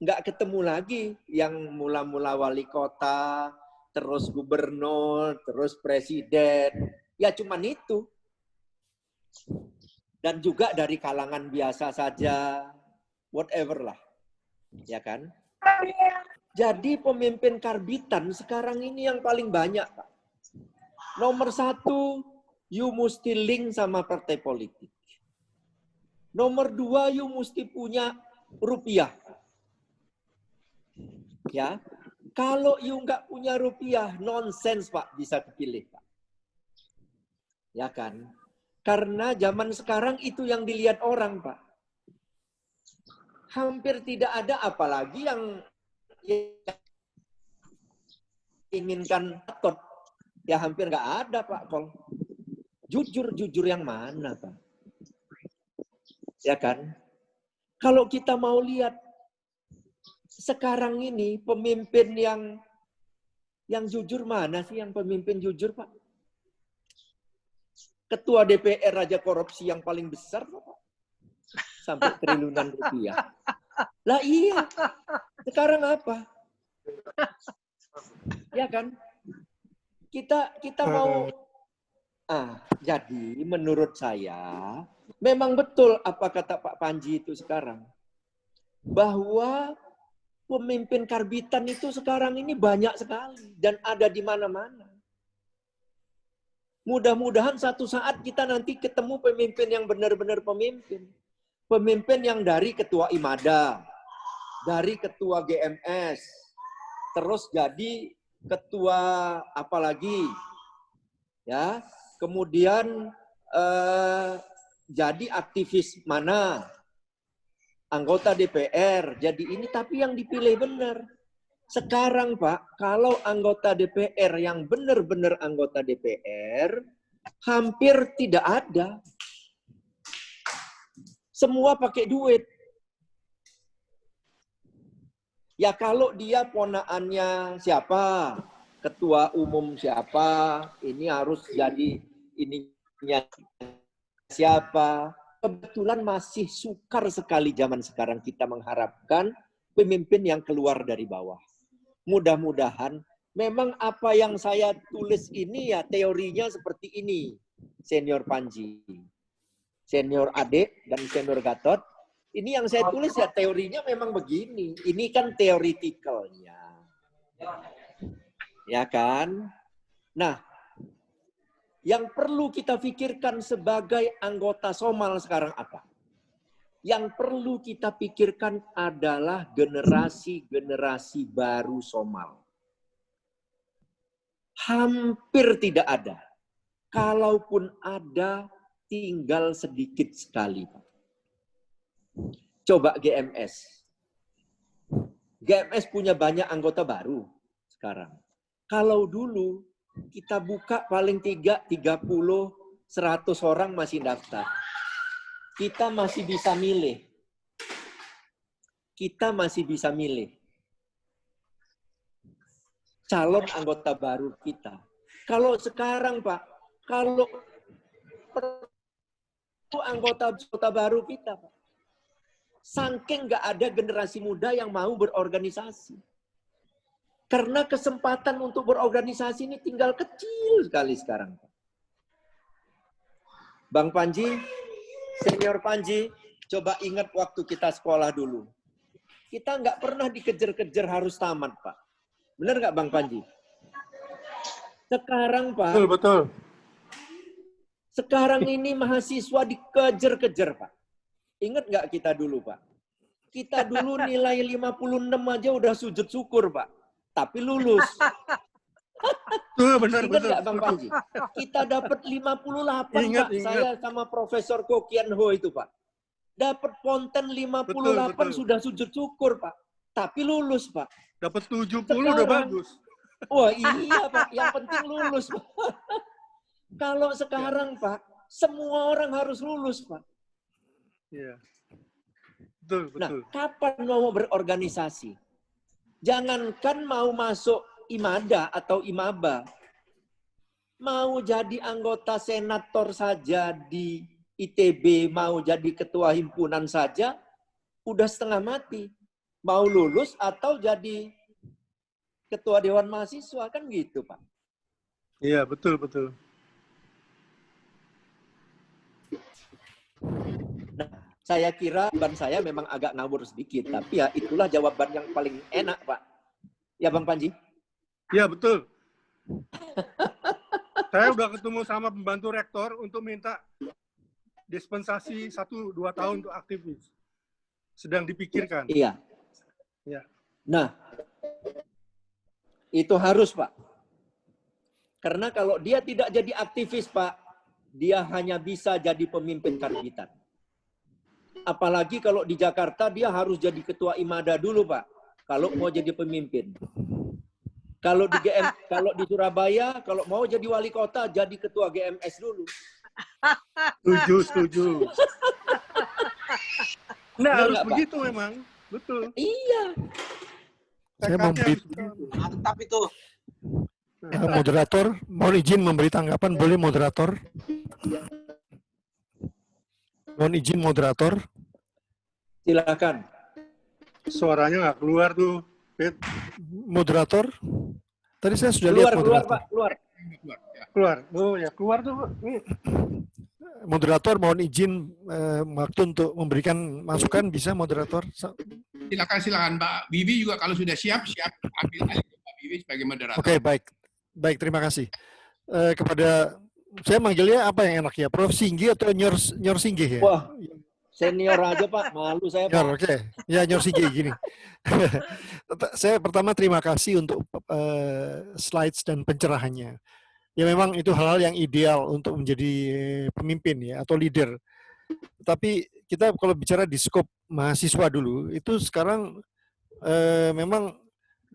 Nggak ketemu lagi yang mula-mula wali kota, terus gubernur, terus presiden. Ya cuman itu. Dan juga dari kalangan biasa saja, whatever lah. Ya kan? Jadi pemimpin karbitan sekarang ini yang paling banyak, Pak. Nomor 1, you mesti link sama partai politik. Nomor 2, you mesti punya rupiah. Ya, kalau you nggak punya rupiah, nonsens, Pak, bisa dipilih, Pak. Ya kan? Karena zaman sekarang itu yang dilihat orang, Pak. Hampir tidak ada, apalagi yang inginkan otot. Ya hampir nggak ada, Pak Pol. Jujur yang mana, Pak? Ya kan? Kalau kita mau lihat sekarang ini pemimpin yang jujur mana sih yang pemimpin jujur, Pak? Ketua DPR aja korupsi yang paling besar, Pak. Sampai triliunan rupiah. Lah iya. Sekarang apa? Ya kan? Kita mau jadi menurut saya memang betul apa kata Pak Panji itu sekarang. Bahwa pemimpin karbitan itu sekarang ini banyak sekali dan ada di mana-mana. Mudah-mudahan satu saat kita nanti ketemu pemimpin yang benar-benar pemimpin. Pemimpin yang dari ketua IMADA, dari ketua GMS, terus jadi ketua apalagi, ya, kemudian jadi aktivis mana, anggota DPR, jadi ini tapi yang dipilih benar. Sekarang Pak, kalau anggota DPR yang benar-benar anggota DPR, hampir tidak ada. Semua pakai duit. Ya kalau dia ponaannya siapa, ketua umum siapa, ini harus jadi ininya siapa. Kebetulan masih sukar sekali zaman sekarang kita mengharapkan pemimpin yang keluar dari bawah. Mudah-mudahan memang apa yang saya tulis ini ya teorinya seperti ini, Senior Panji, Senior Ade, dan Senior Gatot. Ini yang saya tulis ya teorinya memang begini. Ini kan teoretikalnya. Ya kan? Nah, Yang perlu kita pikirkan sebagai anggota Somal sekarang apa? Yang perlu kita pikirkan adalah generasi-generasi baru Somal. Hampir tidak ada. Kalaupun ada, tinggal sedikit sekali, Pak. Coba GMS. GMS punya banyak anggota baru sekarang. Kalau dulu kita buka paling 30, 100 orang masih daftar. Kita masih bisa milih. Kita masih bisa milih calon anggota baru kita. Kalau sekarang, Pak, kalau anggota baru kita, Pak, saking nggak ada generasi muda yang mau berorganisasi. Karena kesempatan untuk berorganisasi ini tinggal kecil sekali sekarang. Bang Panji, Senior Panji, coba ingat waktu kita sekolah dulu. Kita nggak pernah dikejar-kejar harus tamat, Pak. Benar nggak, Bang Panji? Sekarang, Pak. Betul, betul. Sekarang ini mahasiswa dikejar-kejar, Pak. Ingat nggak kita dulu, Pak? Kita dulu nilai 56 aja udah sujud syukur, Pak. Tapi lulus. Tuh, benar, Ingat betul. nggak, Bang Panji? Kita dapat 58, Ingat, Pak. ingat. Saya sama Profesor Kokian Ho itu, Pak. Dapat ponten 58 Betul. sudah sujud syukur, Pak. Tapi lulus, Pak. Dapat 70 udah bagus. Wah, iya, Pak. Yang penting lulus, Pak. Kalau sekarang, Pak, semua orang harus lulus, Pak. Iya. Betul, Nah, betul. kapan mau berorganisasi? Jangankan mau masuk IMADA atau IMABA, mau jadi anggota senator saja di ITB, mau jadi ketua himpunan saja, udah setengah mati. Mau lulus atau jadi ketua Dewan Mahasiswa, kan gitu, Pak. Iya, betul, betul. Nah, saya kira jawaban saya memang agak ngawur sedikit, tapi ya itulah jawaban yang paling enak, Pak. Ya, Bang Panji? Iya, betul. Saya udah ketemu sama pembantu rektor untuk minta dispensasi 1-2 tahun untuk aktivis. Sedang dipikirkan. Iya. Ya. Nah, itu harus, Pak. Karena kalau dia tidak jadi aktivis, Pak, dia hanya bisa jadi pemimpin karbitan. Apalagi kalau di Jakarta, dia harus jadi ketua IMADA dulu, Pak. Kalau mau jadi pemimpin. Kalau di Surabaya, kalau mau jadi wali kota, jadi ketua GMS dulu. Setuju. Nah, Benar harus nggak, Pak? begitu memang. Betul. Iya. Saya Tekadnya memberi harus begitu. Mantap itu. moderator, mohon izin memberi tanggapan, boleh moderator? Mohon izin moderator. Silakan. Suaranya nggak keluar tuh, Fit. Moderator, tadi saya sudah Keluar, lihat keluar, moderator. Pak. Keluar. Keluar. Oh ya, keluar tuh. Nih. Moderator, mohon izin waktu untuk memberikan masukan, bisa moderator? Silakan Mbak Vivi juga kalau sudah siap ambil alih Mbak Vivi sebagai moderator. Oke, baik, terima kasih. Kepada saya manggilnya apa yang enak ya, Prof Singgi atau Nyor Singgi ya? Wah, senior aja, Pak. Malu saya, Pak. Oke. Ya, Nyor Singgi gini. Saya pertama terima kasih untuk slides dan pencerahannya. Ya memang itu hal-hal yang ideal untuk menjadi pemimpin ya atau leader. Tapi kita kalau bicara di skop mahasiswa dulu, itu sekarang memang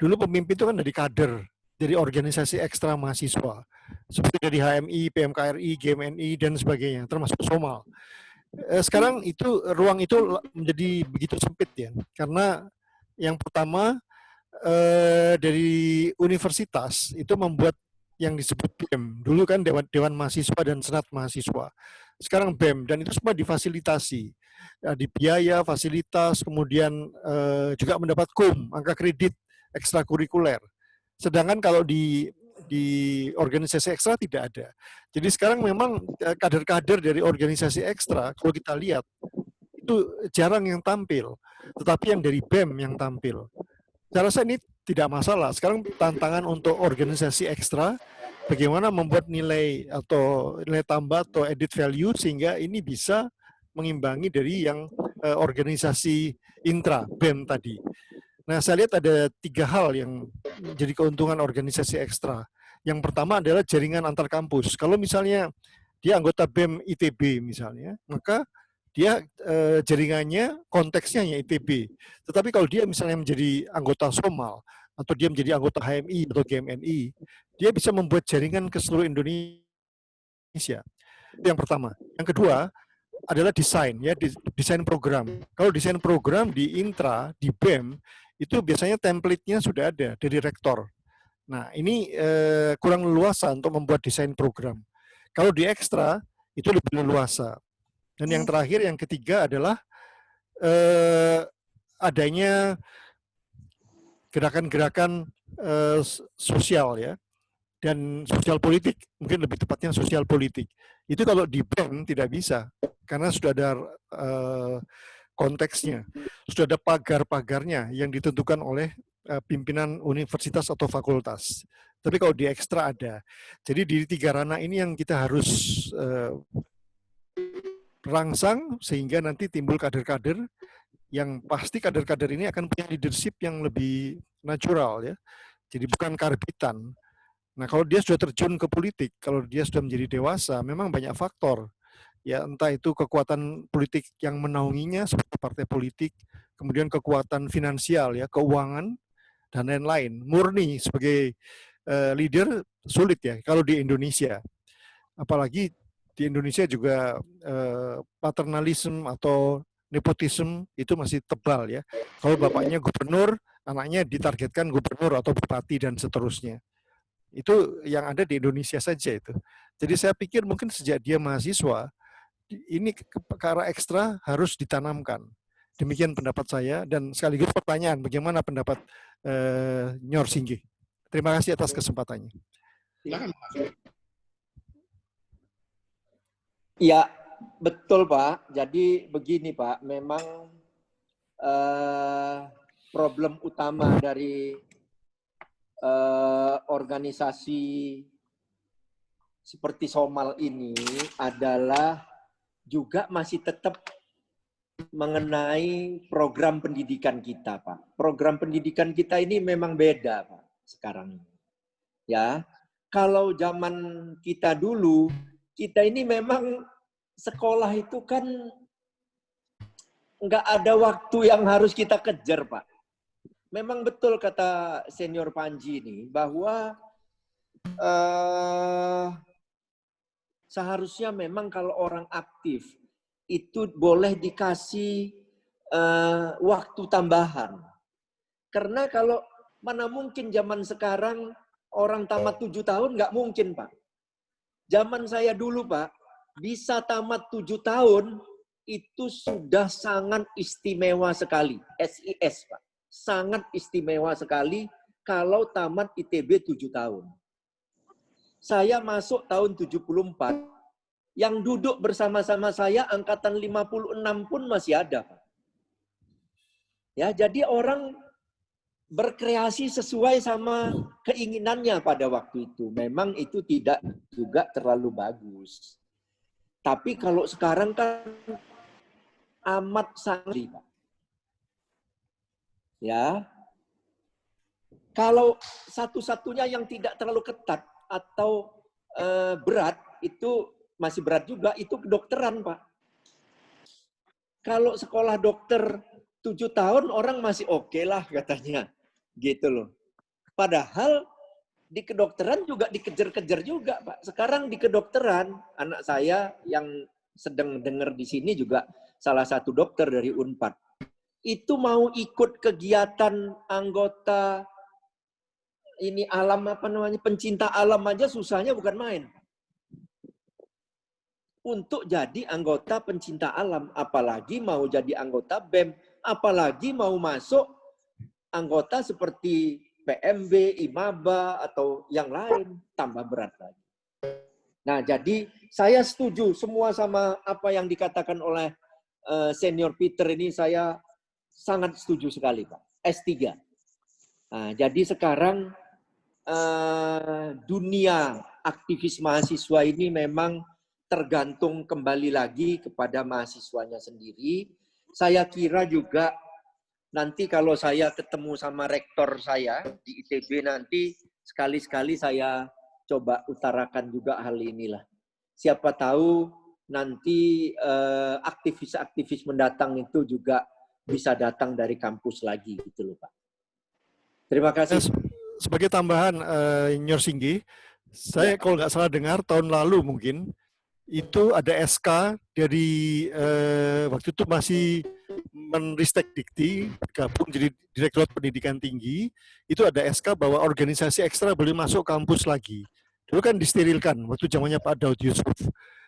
dulu pemimpin itu kan dari kader, dari organisasi ekstra mahasiswa. Seperti dari HMI, PMKRI, GMNI, dan sebagainya, termasuk Somal. Sekarang itu ruang itu menjadi begitu sempit ya, karena yang pertama dari universitas itu membuat yang disebut BEM. Dulu kan Dewan Mahasiswa dan Senat Mahasiswa. Sekarang BEM, dan itu semua difasilitasi. Di biaya, fasilitas, kemudian juga mendapat KUM, angka kredit ekstrakurikuler. Sedangkan kalau di organisasi ekstra tidak ada. Jadi sekarang memang kader-kader dari organisasi ekstra, kalau kita lihat, itu jarang yang tampil. Tetapi yang dari BEM yang tampil. Saya rasa ini tidak masalah. Sekarang tantangan untuk organisasi ekstra bagaimana membuat nilai atau nilai tambah atau added value sehingga ini bisa mengimbangi dari yang organisasi intra BEM tadi. Nah, saya lihat ada 3 hal yang menjadi keuntungan organisasi ekstra. Yang pertama adalah jaringan antar kampus. Kalau misalnya dia anggota BEM ITB misalnya, maka dia jaringannya konteksnya hanya ITB. Tetapi kalau dia misalnya menjadi anggota SOMAL atau dia menjadi anggota HMI atau GMNI, dia bisa membuat jaringan ke seluruh Indonesia. Itu yang pertama. Yang kedua adalah desain, ya, desain program. Kalau desain program di intra, di BEM, itu biasanya template-nya sudah ada dari rektor. Nah, ini kurang leluasa untuk membuat desain program. Kalau di ekstra, itu lebih leluasa. Dan yang terakhir, yang ketiga adalah adanya gerakan-gerakan sosial, ya, dan sosial politik, mungkin lebih tepatnya sosial politik. Itu kalau di BEM tidak bisa, karena sudah ada konteksnya, sudah ada pagar-pagarnya yang ditentukan oleh pimpinan universitas atau fakultas. Tapi kalau di ekstra ada. Jadi di 3 ranah ini yang kita harus rangsang sehingga nanti timbul kader-kader yang pasti kader-kader ini akan punya leadership yang lebih natural, ya. Jadi bukan karbitan. Nah, kalau dia sudah terjun ke politik, kalau dia sudah menjadi dewasa, memang banyak faktor. Ya, entah itu kekuatan politik yang menaunginya seperti partai politik, kemudian kekuatan finansial, ya, keuangan, dan lain-lain. Murni sebagai leader sulit, ya, kalau di Indonesia. Apalagi di Indonesia juga paternalisme atau nepotisme itu masih tebal, ya. Kalau bapaknya gubernur, anaknya ditargetkan gubernur atau bupati dan seterusnya. Itu yang ada di Indonesia saja itu. Jadi saya pikir mungkin sejak dia mahasiswa, ini ke arah ekstra harus ditanamkan. Demikian pendapat saya, dan sekaligus pertanyaan, bagaimana pendapat Nyor Singgih? Terima kasih atas kesempatannya. Silakan. Ya, betul Pak. Jadi begini Pak, memang problem utama dari organisasi seperti SOMAL ini adalah juga masih tetap mengenai program pendidikan kita, Pak. Program pendidikan kita ini memang beda, Pak, sekarang. Ya, kalau zaman kita dulu, kita ini memang sekolah itu kan nggak ada waktu yang harus kita kejar, Pak. Memang betul kata Senior Panji ini, bahwa seharusnya memang kalau orang aktif, itu boleh dikasih waktu tambahan. Karena kalau mana mungkin zaman sekarang orang tamat 7 tahun, nggak mungkin, Pak. Zaman saya dulu, Pak, bisa tamat 7 tahun, itu sudah sangat istimewa sekali. SIS, Pak. Sangat istimewa sekali kalau tamat ITB 7 tahun. Saya masuk tahun 74, yang duduk bersama-sama saya angkatan 56 pun masih ada, Pak. Ya, jadi orang berkreasi sesuai sama keinginannya pada waktu itu. Memang itu tidak juga terlalu bagus. Tapi kalau sekarang kan amat sangat, Pak. Ya. Kalau satu-satunya yang tidak terlalu ketat atau berat, itu masih berat juga, itu kedokteran, Pak. Kalau sekolah dokter 7 tahun, orang masih oke lah katanya. Gitu loh. Padahal di kedokteran juga dikejar-kejar juga, Pak. Sekarang di kedokteran, anak saya yang sedang dengar di sini juga salah satu dokter dari Unpad. Itu mau ikut kegiatan anggota ini alam apa namanya, pencinta alam aja susahnya bukan main. Untuk jadi anggota pencinta alam, apalagi mau jadi anggota BEM, apalagi mau masuk anggota seperti PMB, IMABA, atau yang lain, tambah berat lagi. Nah, jadi saya setuju semua sama apa yang dikatakan oleh Senior Peter ini, saya sangat setuju sekali, Pak. S3. Nah, jadi sekarang dunia aktivis mahasiswa ini memang tergantung kembali lagi kepada mahasiswanya sendiri. Saya kira juga nanti kalau saya ketemu sama rektor saya di ITB nanti, sekali-sekali saya coba utarakan juga hal inilah. Siapa tahu nanti aktivis-aktivis mendatang itu juga bisa datang dari kampus lagi gitu loh Pak. Terima kasih. Sebagai tambahan, Nyor Singgi, saya kalau nggak salah dengar tahun lalu mungkin, itu ada SK dari waktu itu masih Menristek Dikti, gabung jadi Direktorat Pendidikan Tinggi, itu ada SK bahwa organisasi ekstra boleh masuk kampus lagi. Dulu kan disterilkan, waktu zamannya Pak Daud Yusuf.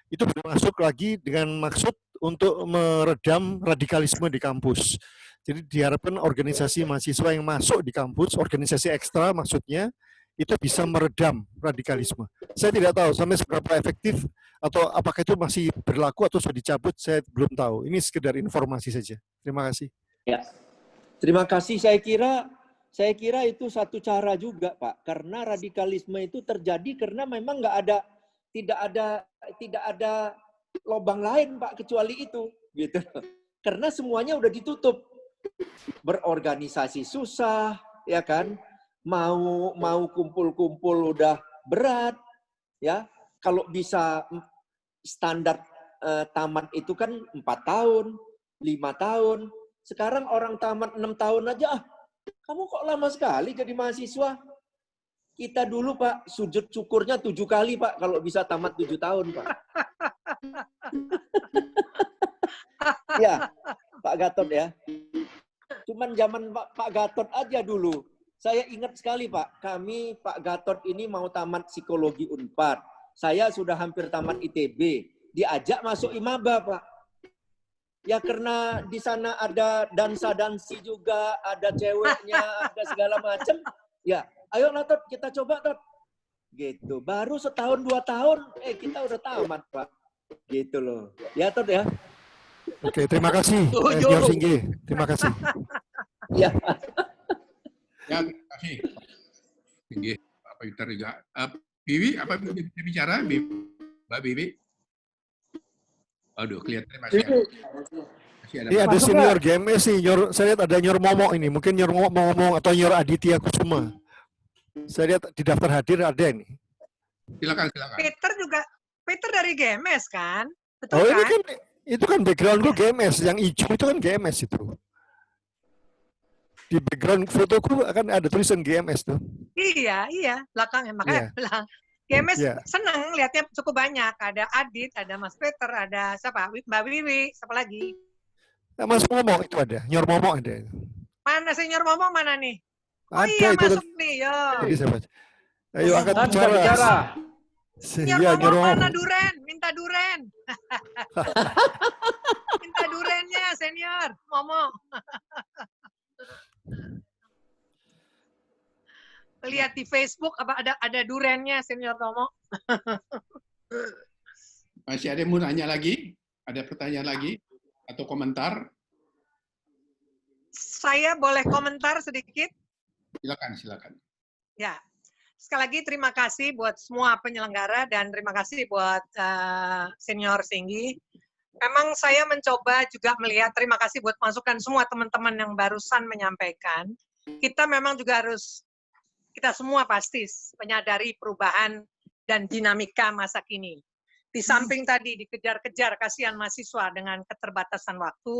Itu boleh masuk lagi dengan maksud untuk meredam radikalisme di kampus. Jadi diharapkan organisasi mahasiswa yang masuk di kampus, organisasi ekstra maksudnya, itu bisa meredam radikalisme. Saya tidak tahu sampai seberapa efektif atau apakah itu masih berlaku atau sudah dicabut, saya belum tahu. Ini sekedar informasi saja. Terima kasih. Ya, terima kasih. Saya kira itu satu cara juga Pak, karena radikalisme itu terjadi karena memang tidak ada lubang lain Pak kecuali itu, gitu. Karena semuanya udah ditutup. Berorganisasi susah, ya kan? Mau kumpul-kumpul udah berat, ya. Kalau bisa standar tamat itu kan 4 tahun, 5 tahun. Sekarang orang tamat 6 tahun aja, kamu kok lama sekali jadi mahasiswa? Kita dulu Pak, sujud syukurnya 7 kali Pak, kalau bisa tamat 7 tahun Pak. Ya, Pak Gatot ya. Cuman zaman Pak Gatot aja dulu. Saya ingat sekali Pak, kami Pak Gatot ini mau tamat psikologi Unpad. Saya sudah hampir tamat ITB. Diajak masuk IMABA Pak. Ya karena di sana ada dansa-dansi juga, ada ceweknya, ada segala macam. Ya, ayo lah Tot, kita coba Tot. Gitu. Baru setahun 2 tahun, kita udah tamat Pak. Gitu loh. Ya Tot ya. Oke, terima kasih. Nyor Singgi. Terima kasih. Ya. Ya, terima kasih. Tinggi, Pak Peter juga. Bibi, apa bisa bicara? Mbak Bibi? Aduh, kelihatannya masih ada. Ini ada senior GMS nih, saya lihat ada Nyor Momo ini. Mungkin Nyor Momo mau ngomong atau Nyor Aditya Kusuma. Saya lihat di daftar hadir ada ini. Silakan. Peter dari GMS kan? Betul Oh, kan? ini kan itu kan backgroundku GMS, yang hijau itu kan GMS itu. Di background fotoku akan ada tulisan GMS tuh. Iya, belakangnya makanya bilang GMS senang lihatnya cukup banyak. Ada Adit, ada Mas Peter, ada siapa? Mbak Wiwi, siapa lagi? Nah, Mas Momo itu ada, Nyor Momo ada. Mana senior Momo mana nih? Oh Ada, iya itu masuk nih, yo. Jadi siapa? Ayo angkat bicara. Nyor Momo mana Duren? Minta Duren. Minta Durennya senior Momo. Lihat di Facebook apa ada durennya senior Momo. Masih ada yang mau nanya lagi? Ada pertanyaan lagi atau komentar? Saya boleh komentar sedikit? Silakan. Ya, sekali lagi terima kasih buat semua penyelenggara dan terima kasih buat senior Singgi. Memang saya mencoba juga melihat, terima kasih buat masukan semua teman-teman yang barusan menyampaikan. Kita memang juga harus, kita semua pasti menyadari perubahan dan dinamika masa kini. Di samping tadi dikejar-kejar kasihan mahasiswa dengan keterbatasan waktu,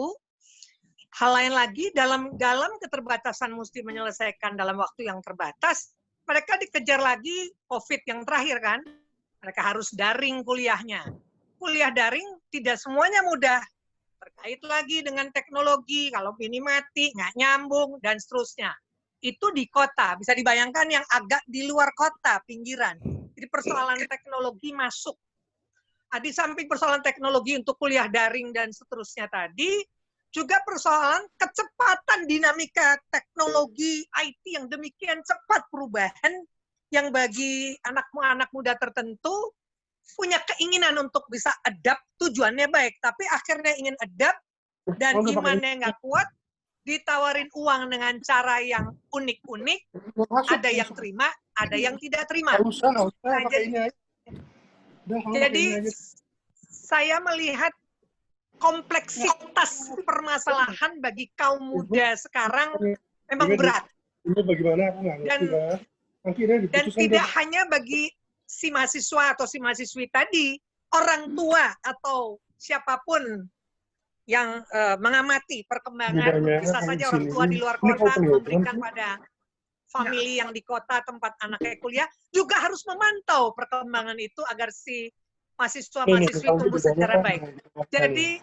hal lain lagi dalam keterbatasan mesti menyelesaikan dalam waktu yang terbatas, mereka dikejar lagi COVID yang terakhir kan, mereka harus daring kuliahnya. Kuliah daring tidak semuanya mudah, terkait lagi dengan teknologi, kalau ini mati, nggak nyambung, dan seterusnya. Itu di kota, bisa dibayangkan yang agak di luar kota, pinggiran. Jadi persoalan teknologi masuk. Di samping persoalan teknologi untuk kuliah daring dan seterusnya tadi, juga persoalan kecepatan dinamika teknologi IT yang demikian cepat perubahan, yang bagi anak muda tertentu, punya keinginan untuk bisa adapt, tujuannya baik, tapi akhirnya ingin adapt, dan imannya nggak kuat, ditawarin uang dengan cara yang unik-unik, ada yang terima, ada yang tidak terima. Jadi saya melihat kompleksitas permasalahan bagi kaum muda sekarang memang berat. Ini bagaimana? Aku nggak ngerti lah. Akhirnya Dan diputuskan tidak hanya bagi si mahasiswa atau si mahasiswi tadi, orang tua atau siapapun yang mengamati perkembangan, bisa saja orang tua di luar kota memberikan pada famili yang di kota tempat anaknya kuliah, juga harus memantau perkembangan itu agar si mahasiswa-mahasiswi tumbuh secara baik. Jadi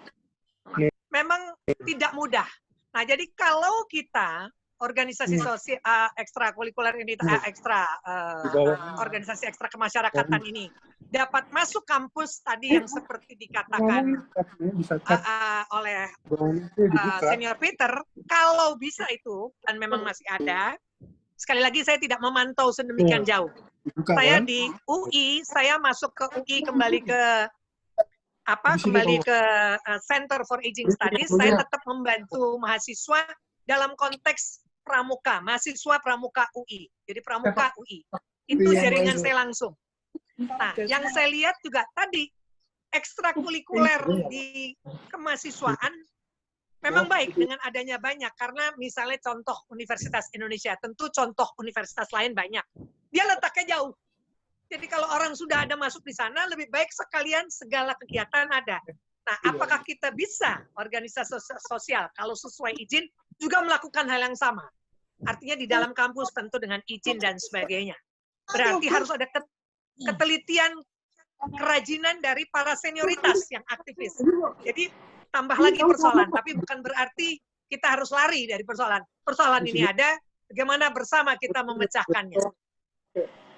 memang tidak mudah. Nah, jadi kalau kita organisasi sosial ekstrakurikuler ini, organisasi ekstra kemasyarakatan ini dapat masuk kampus tadi yang seperti dikatakan oleh Senior Peter, kalau bisa itu, dan memang masih ada, sekali lagi saya tidak memantau sedemikian jauh. Saya di UI, saya masuk ke UI kembali ke Center for Aging Studies, saya tetap membantu mahasiswa dalam konteks pramuka, mahasiswa pramuka UI. Jadi pramuka UI. Itu jaringan saya langsung. Nah, yang saya lihat juga tadi ekstrakurikuler di kemahasiswaan memang baik dengan adanya banyak, karena misalnya contoh Universitas Indonesia, tentu contoh universitas lain banyak. Dia letaknya jauh. Jadi kalau orang sudah ada masuk di sana, lebih baik sekalian segala kegiatan ada. Nah, apakah kita bisa organisasi sosial kalau sesuai izin juga melakukan hal yang sama? Artinya di dalam kampus tentu dengan izin dan sebagainya. Berarti harus ada ketelitian, kerajinan dari para senioritas yang aktivis. Jadi tambah lagi persoalan, tapi bukan berarti kita harus lari dari persoalan. Persoalan ini ada, bagaimana bersama kita memecahkannya.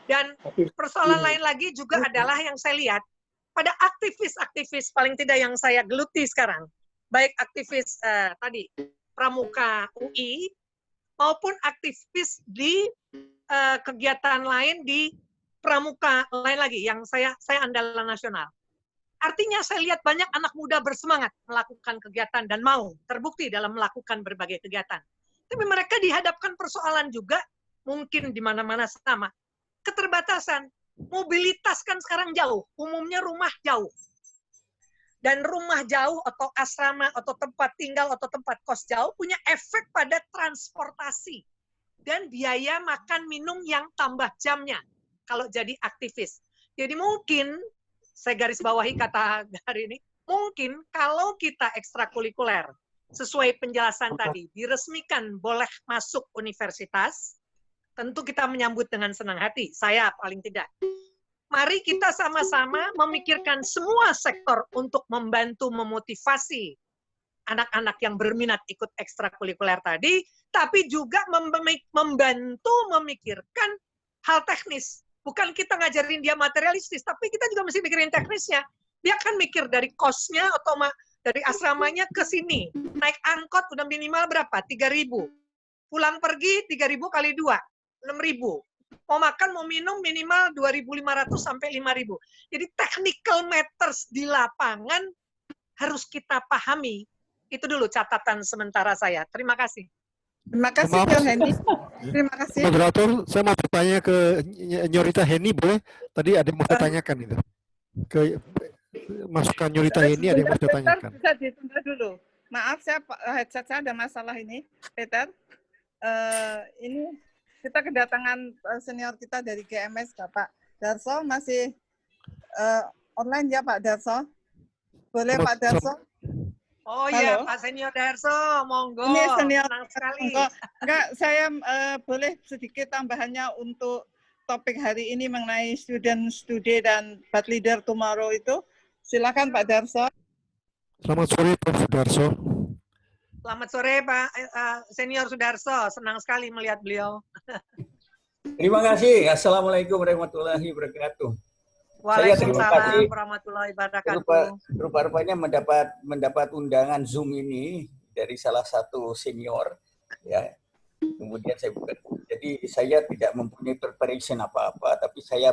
Dan persoalan lain lagi juga adalah yang saya lihat, pada aktivis-aktivis paling tidak yang saya geluti sekarang, baik aktivis tadi pramuka UI, maupun aktivis di kegiatan lain di pramuka lain lagi, yang saya andalan nasional. Artinya saya lihat banyak anak muda bersemangat melakukan kegiatan dan mau terbukti dalam melakukan berbagai kegiatan. Tapi mereka dihadapkan persoalan juga, mungkin di mana-mana sama. Keterbatasan, mobilitas kan sekarang jauh, umumnya rumah jauh. Dan rumah jauh atau asrama atau tempat tinggal atau tempat kos jauh punya efek pada transportasi dan biaya makan minum yang tambah jamnya kalau jadi aktivis. Jadi mungkin, saya garis bawahi kata hari ini, mungkin kalau kita ekstrakurikuler, sesuai penjelasan tadi, diresmikan boleh masuk universitas, tentu kita menyambut dengan senang hati, saya paling tidak. Mari kita sama-sama memikirkan semua sektor untuk membantu memotivasi anak-anak yang berminat ikut ekstrakurikuler tadi, tapi juga membantu memikirkan hal teknis. Bukan kita ngajarin dia materialistis, tapi kita juga mesti mikirin teknisnya. Dia kan mikir dari kosnya atau dari asramanya ke sini. Naik angkot udah minimal berapa? 3.000. Pulang pergi 3.000 kali 2, 6.000. Mau makan, mau minum minimal 2.500 sampai 5.000. Jadi technical matters di lapangan harus kita pahami. Itu dulu catatan sementara saya. Terima kasih. Terima kasih, Pak Henny. Terima kasih. Moderator, saya mau bertanya ke Nyorita Henny, boleh? Tadi ada yang mau saya tanyakan itu. Ke masukan Nyorita Henny ada yang mau saya tanyakan. Bisa ditunda dulu. Maaf, headset saya ada masalah ini, Peter. Ini kita kedatangan senior kita dari GMS, Pak Darso, masih online ya, Pak Darso? Boleh, Pak Darso? Oh iya, Pak Senior Darso, monggo. Ini senior, senang sekali. monggo. Enggak, saya boleh sedikit tambahannya untuk topik hari ini mengenai student today dan bad leader tomorrow itu. Silakan Pak Darso. Selamat sore, Prof. Sudarso. Selamat sore, Pak Senior Sudarso. Senang sekali melihat beliau. Terima kasih. Assalamualaikum warahmatullahi wabarakatuh. Waalaikumsalam warahmatullahi wabarakatuh. Rupa-rupanya mendapat undangan Zoom ini dari salah satu senior, ya. Kemudian saya buka. Jadi saya tidak mempunyai preparation apa-apa, tapi saya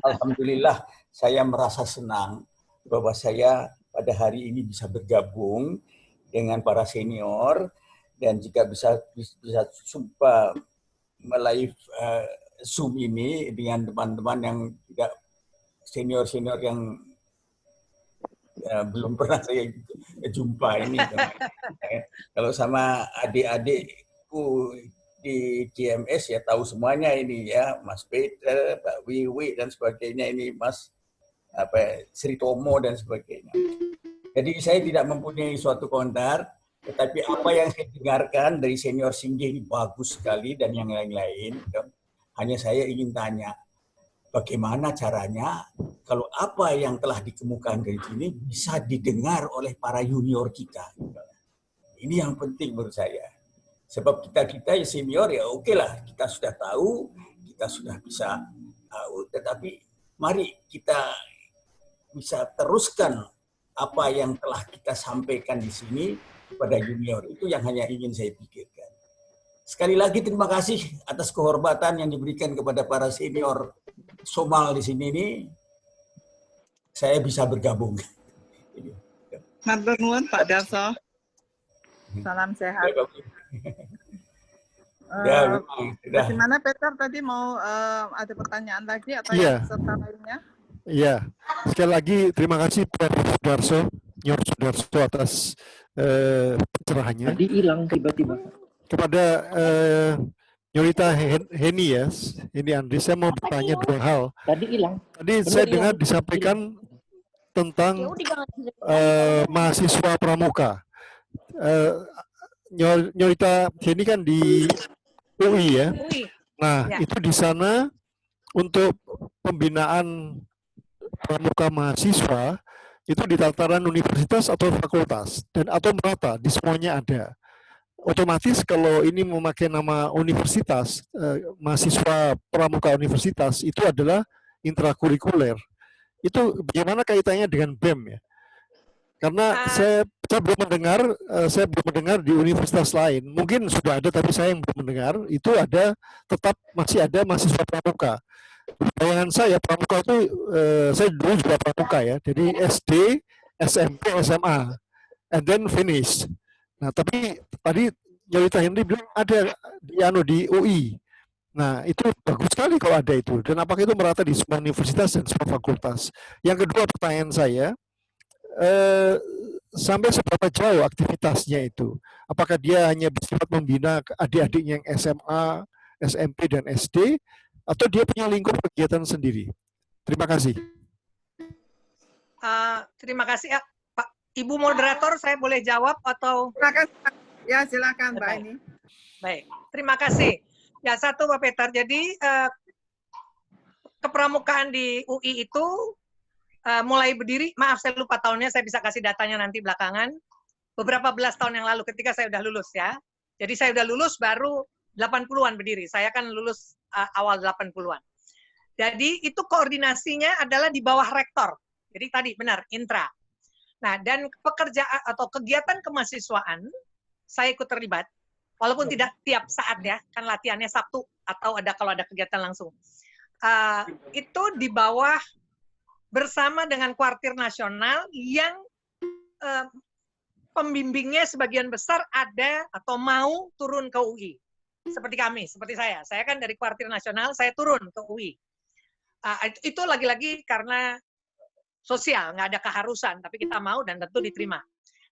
alhamdulillah saya merasa senang bahwa saya pada hari ini bisa bergabung dengan para senior dan jika bisa sumpah melalui Zoom ini dengan teman-teman yang tidak senior-senior yang belum pernah saya jumpa ini. Kalau sama adik-adikku di GMS ya tahu semuanya ini ya, Mas Peter, Pak Wiwi dan sebagainya ini, Mas Sri Tomo dan sebagainya. Jadi saya tidak mempunyai suatu komentar, tetapi apa yang saya dengarkan dari senior Singgih ini bagus sekali dan yang lain-lain. Hanya saya ingin tanya, bagaimana caranya kalau apa yang telah dikemukakan dari sini bisa didengar oleh para junior kita. Ini yang penting menurut saya. Sebab kita ya senior ya oke lah, kita sudah tahu, kita sudah bisa tahu, tetapi mari kita bisa teruskan apa yang telah kita sampaikan di sini kepada junior. Itu yang hanya ingin saya pikirkan. Sekali lagi terima kasih atas kehormatan yang diberikan kepada para senior Somal di sini ini. Saya bisa bergabung. Matur nuwun Pak Darso. Salam sehat. Bagaimana Peter tadi mau ada pertanyaan lagi atau yang serta lainnya? Iya, sekali lagi terima kasih Pak Sudarso, Nyor Sudarso atas pencerahannya. Tadi hilang tiba-tiba. Kepada Nyorita Heni ya, ini Andri, saya mau bertanya dua hal. Tadi hilang. Tadi saya dengar disampaikan tentang mahasiswa pramuka. Nyorita Heni kan di UI ya. Nah, itu di sana untuk pembinaan pramuka mahasiswa itu di tataran universitas atau fakultas dan atau merata di semuanya ada. Otomatis kalau ini memakai nama universitas, mahasiswa pramuka universitas itu adalah intrakurikuler. Itu bagaimana kaitannya dengan BEM ya? Karena saya belum mendengar di universitas lain. Mungkin sudah ada tapi saya yang belum mendengar. Itu ada masih ada mahasiswa pramuka. Bayangan saya pramuka itu saya dulu juga pramuka ya. Jadi SD, SMP, SMA, and then finish. Nah, tapi tadi Nyorita Henry bilang ada di UI. Nah, itu bagus sekali kalau ada itu. Dan apakah itu merata di semua universitas dan semua fakultas? Yang kedua pertanyaan saya, sampai seberapa jauh aktivitasnya itu? Apakah dia hanya bersifat membina adik-adiknya yang SMA, SMP, dan SD, atau dia punya lingkup kegiatan sendiri? Terima kasih. Terima kasih ya. Ibu moderator, saya boleh jawab atau? Silakan. Ya, silakan Mbak ini. Baik, terima kasih. Ya, satu Pak Peter. Jadi kepramukaan di UI itu mulai berdiri, maaf saya lupa tahunnya, saya bisa kasih datanya nanti belakangan. Beberapa belas tahun yang lalu ketika saya udah lulus ya. Jadi saya udah lulus baru 80-an berdiri. Saya kan lulus awal 80-an. Jadi itu koordinasinya adalah di bawah rektor. Jadi tadi benar, intra. Nah, dan pekerjaan atau kegiatan kemahasiswaan, saya ikut terlibat, walaupun tidak tiap saat ya, kan latihannya Sabtu, atau kalau ada kegiatan langsung. Itu di bawah bersama dengan Kuartir Nasional yang pembimbingnya sebagian besar ada atau mau turun ke UI. Seperti kami, seperti saya. Saya kan dari Kuartir Nasional, saya turun ke UI. Itu lagi-lagi karena sosial, nggak ada keharusan, tapi kita mau dan tentu diterima.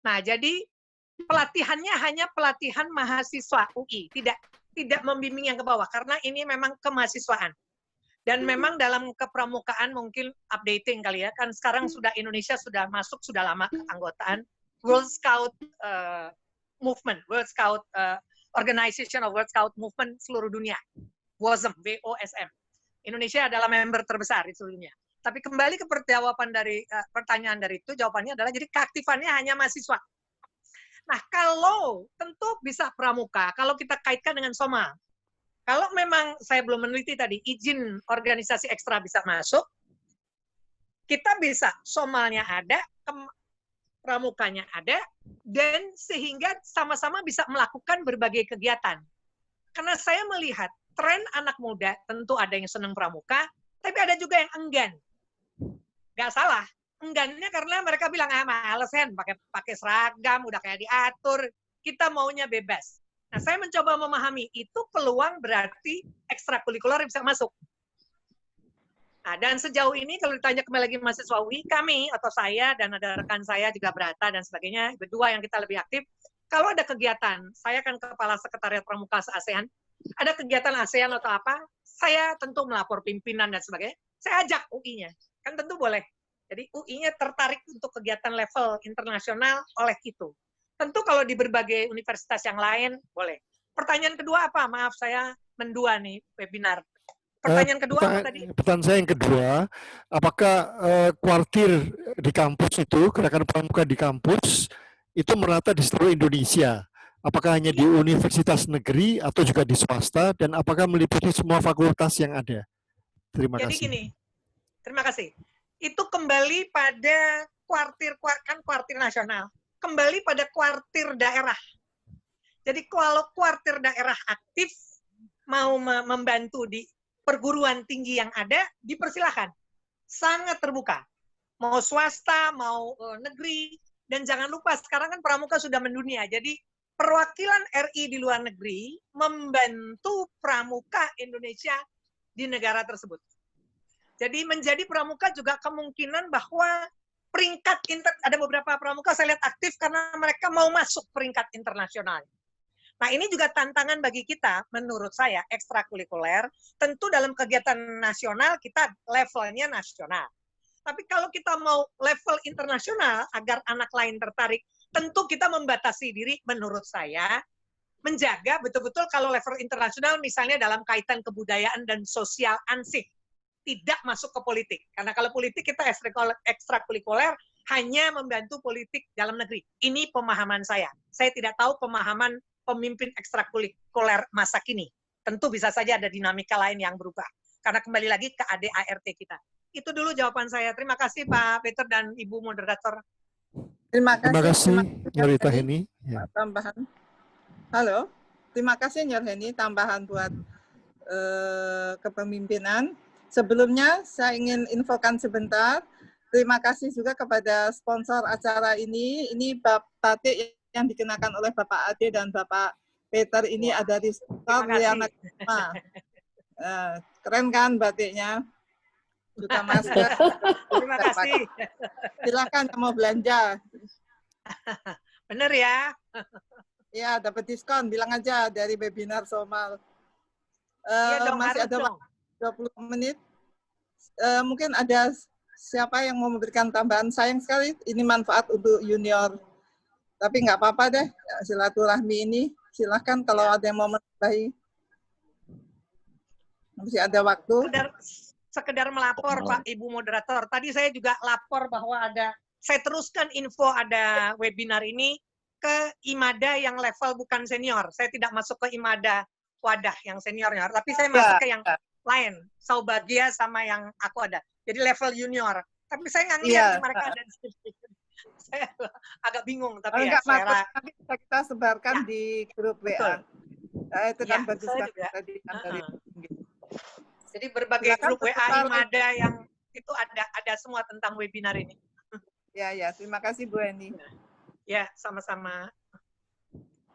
Nah, jadi pelatihannya hanya pelatihan mahasiswa UI, tidak membimbing yang ke bawah, karena ini memang kemahasiswaan. Dan memang dalam kepramukaan mungkin updating kali ya, kan sekarang sudah Indonesia sudah masuk, sudah lama keanggotaan World Scout Movement, World Scout Organization of World Scout Movement seluruh dunia, WOSM, WOSM. Indonesia adalah member terbesar di seluruh dunia. Tapi kembali ke jawaban dari pertanyaan dari itu, jawabannya adalah jadi keaktifannya hanya mahasiswa. Nah, kalau tentu bisa pramuka, kalau kita kaitkan dengan Somal. Kalau memang saya belum meneliti tadi, izin organisasi ekstra bisa masuk, kita bisa Somalnya ada, pramukanya ada, dan sehingga sama-sama bisa melakukan berbagai kegiatan. Karena saya melihat tren anak muda, tentu ada yang senang pramuka, tapi ada juga yang enggan. Nggak salah, enggannya karena mereka bilang, males kan, pakai seragam, udah kayak diatur, kita maunya bebas. Nah, saya mencoba memahami, itu peluang berarti ekstrakurikuler bisa masuk. Nah, dan sejauh ini kalau ditanya kembali lagi mahasiswa UI, kami atau saya dan ada rekan saya juga Brata dan sebagainya, berdua yang kita lebih aktif, kalau ada kegiatan, saya kan Kepala Sekretariat Pramuka ASEAN, ada kegiatan ASEAN atau apa, saya tentu melapor pimpinan dan sebagainya, saya ajak UI-nya, kan tentu boleh. Jadi UI-nya tertarik untuk kegiatan level internasional oleh itu. Tentu kalau di berbagai universitas yang lain, boleh. Pertanyaan kedua apa? Maaf, saya mendua nih webinar. Pertanyaan kedua apa tadi? Pertanyaan saya yang kedua, apakah kuartir di kampus itu, gerakan pramuka di kampus, itu merata di seluruh Indonesia? Apakah hanya di universitas negeri atau juga di swasta, dan apakah meliputi semua fakultas yang ada? Terima Jadi kasih. gini, terima kasih. Itu kembali pada kuartir nasional, kembali pada kuartir daerah. Jadi kalau kuartir daerah aktif, mau membantu di perguruan tinggi yang ada, dipersilahkan. Sangat terbuka. Mau swasta, mau negeri, dan jangan lupa sekarang kan pramuka sudah mendunia. Jadi perwakilan RI di luar negeri membantu pramuka Indonesia di negara tersebut. Jadi menjadi pramuka juga kemungkinan bahwa ada beberapa pramuka saya lihat aktif karena mereka mau masuk peringkat internasional. Nah, ini juga tantangan bagi kita, menurut saya, ekstrakurikuler. Tentu dalam kegiatan nasional, kita levelnya nasional. Tapi kalau kita mau level internasional, agar anak lain tertarik, tentu kita membatasi diri, menurut saya, menjaga betul-betul kalau level internasional, misalnya dalam kaitan kebudayaan dan sosial ansih, tidak masuk ke politik. Karena kalau politik, kita ekstrakurikuler hanya membantu politik dalam negeri. Ini pemahaman saya. Saya tidak tahu pemahaman pemimpin ekstrakurikuler masa kini. Tentu bisa saja ada dinamika lain yang berubah. Karena kembali lagi ke ADART kita. Itu dulu jawaban saya. Terima kasih Pak Peter dan Ibu Moderator. Terima kasih. Nyarita Heni. Ya. Tambahan. Halo. Terima kasih Nyor Heni, tambahan buat kepemimpinan. Sebelumnya saya ingin infokan sebentar. Terima kasih juga kepada sponsor acara ini. Ini batik yang dikenakan oleh Bapak Ade dan Bapak Peter ini ada di Sektor Liana. Keren kan batiknya? Juga masker. Terima kasih. Silakan yang mau belanja. Bener ya? Ya, dapat diskon. Bilang aja dari webinar Somal. Dong, masih ada waktu 20 menit. Mungkin ada siapa yang mau memberikan tambahan. Sayang sekali ini manfaat untuk junior. Tapi nggak apa-apa deh, silaturahmi ini. Silahkan kalau ada yang mau menambahi. Masih ada waktu. Sekedar melapor, Pak Ibu Moderator. Tadi saya juga lapor bahwa saya teruskan info ada webinar ini ke IMADA yang level bukan senior. Saya tidak masuk ke IMADA wadah yang seniornya, tapi saya masuk ke yang lain. Saubagia sama yang aku ada. Jadi level junior. Tapi saya nggak lihat mereka ada di sini. Saya agak bingung, tapi ya saya kita sebarkan di grup WA. Itu kan bagus banget tadi. Jadi berbagai grup WA IMADA yang itu ada semua tentang webinar ini. Ya, terima kasih Bu Eni. Ya, sama-sama.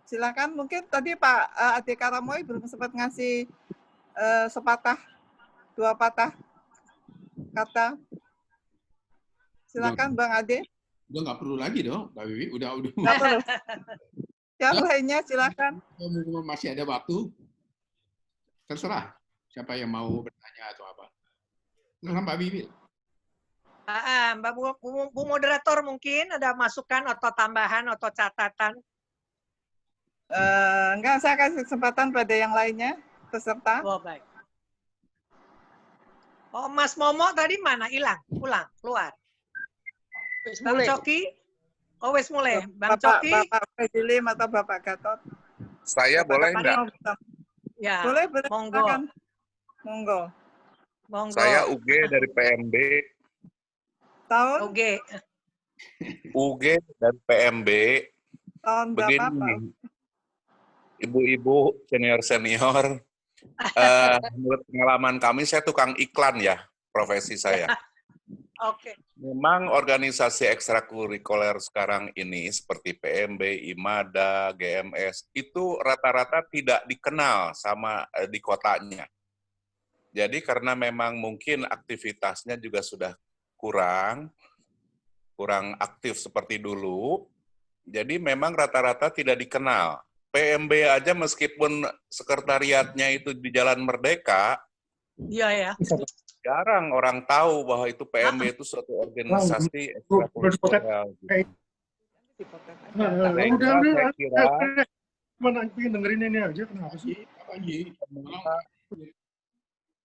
Silakan, mungkin tadi Pak Ade Karamoy belum sempat ngasih sepatah, 2 patah kata. Silakan Bang Ade. Udah nggak perlu lagi dong, Mbak Wiwi. Udah. Nggak perlu. Yang lainnya silakan. Masih ada waktu. Terserah siapa yang mau bertanya atau apa. Terserah Mbak Wiwi. Mbak Bu Moderator mungkin ada masukan atau tambahan atau catatan? Enggak, saya kasih kesempatan pada yang lainnya, peserta. Oh, baik. Oh, Mas Momo tadi mana? Hilang, pulang, keluar. Bang Coki? Oh, wes mulai. Bang Coki? Bapak Fedilim atau Bapak Gatot? Saya boleh enggak? Ya, boleh. Monggo. Saya UG dari PMB. Tahun? UG dan PMB. Tahun berapa, Pak? Ibu-ibu, senior-senior, menurut pengalaman kami, saya tukang iklan ya, profesi saya. Oke. Memang organisasi ekstrakurikuler sekarang ini, seperti PMB, IMADA, GMS, itu rata-rata tidak dikenal sama di kotanya. Jadi karena memang mungkin aktivitasnya juga sudah kurang aktif seperti dulu, jadi memang rata-rata tidak dikenal. PMB aja meskipun sekretariatnya itu di Jalan Merdeka, Iya ya. jarang orang tahu bahwa itu PMB itu suatu organisasi ekstrakurikuler. Saya kira Mana pengen dengerin ini aja, kenapa sih?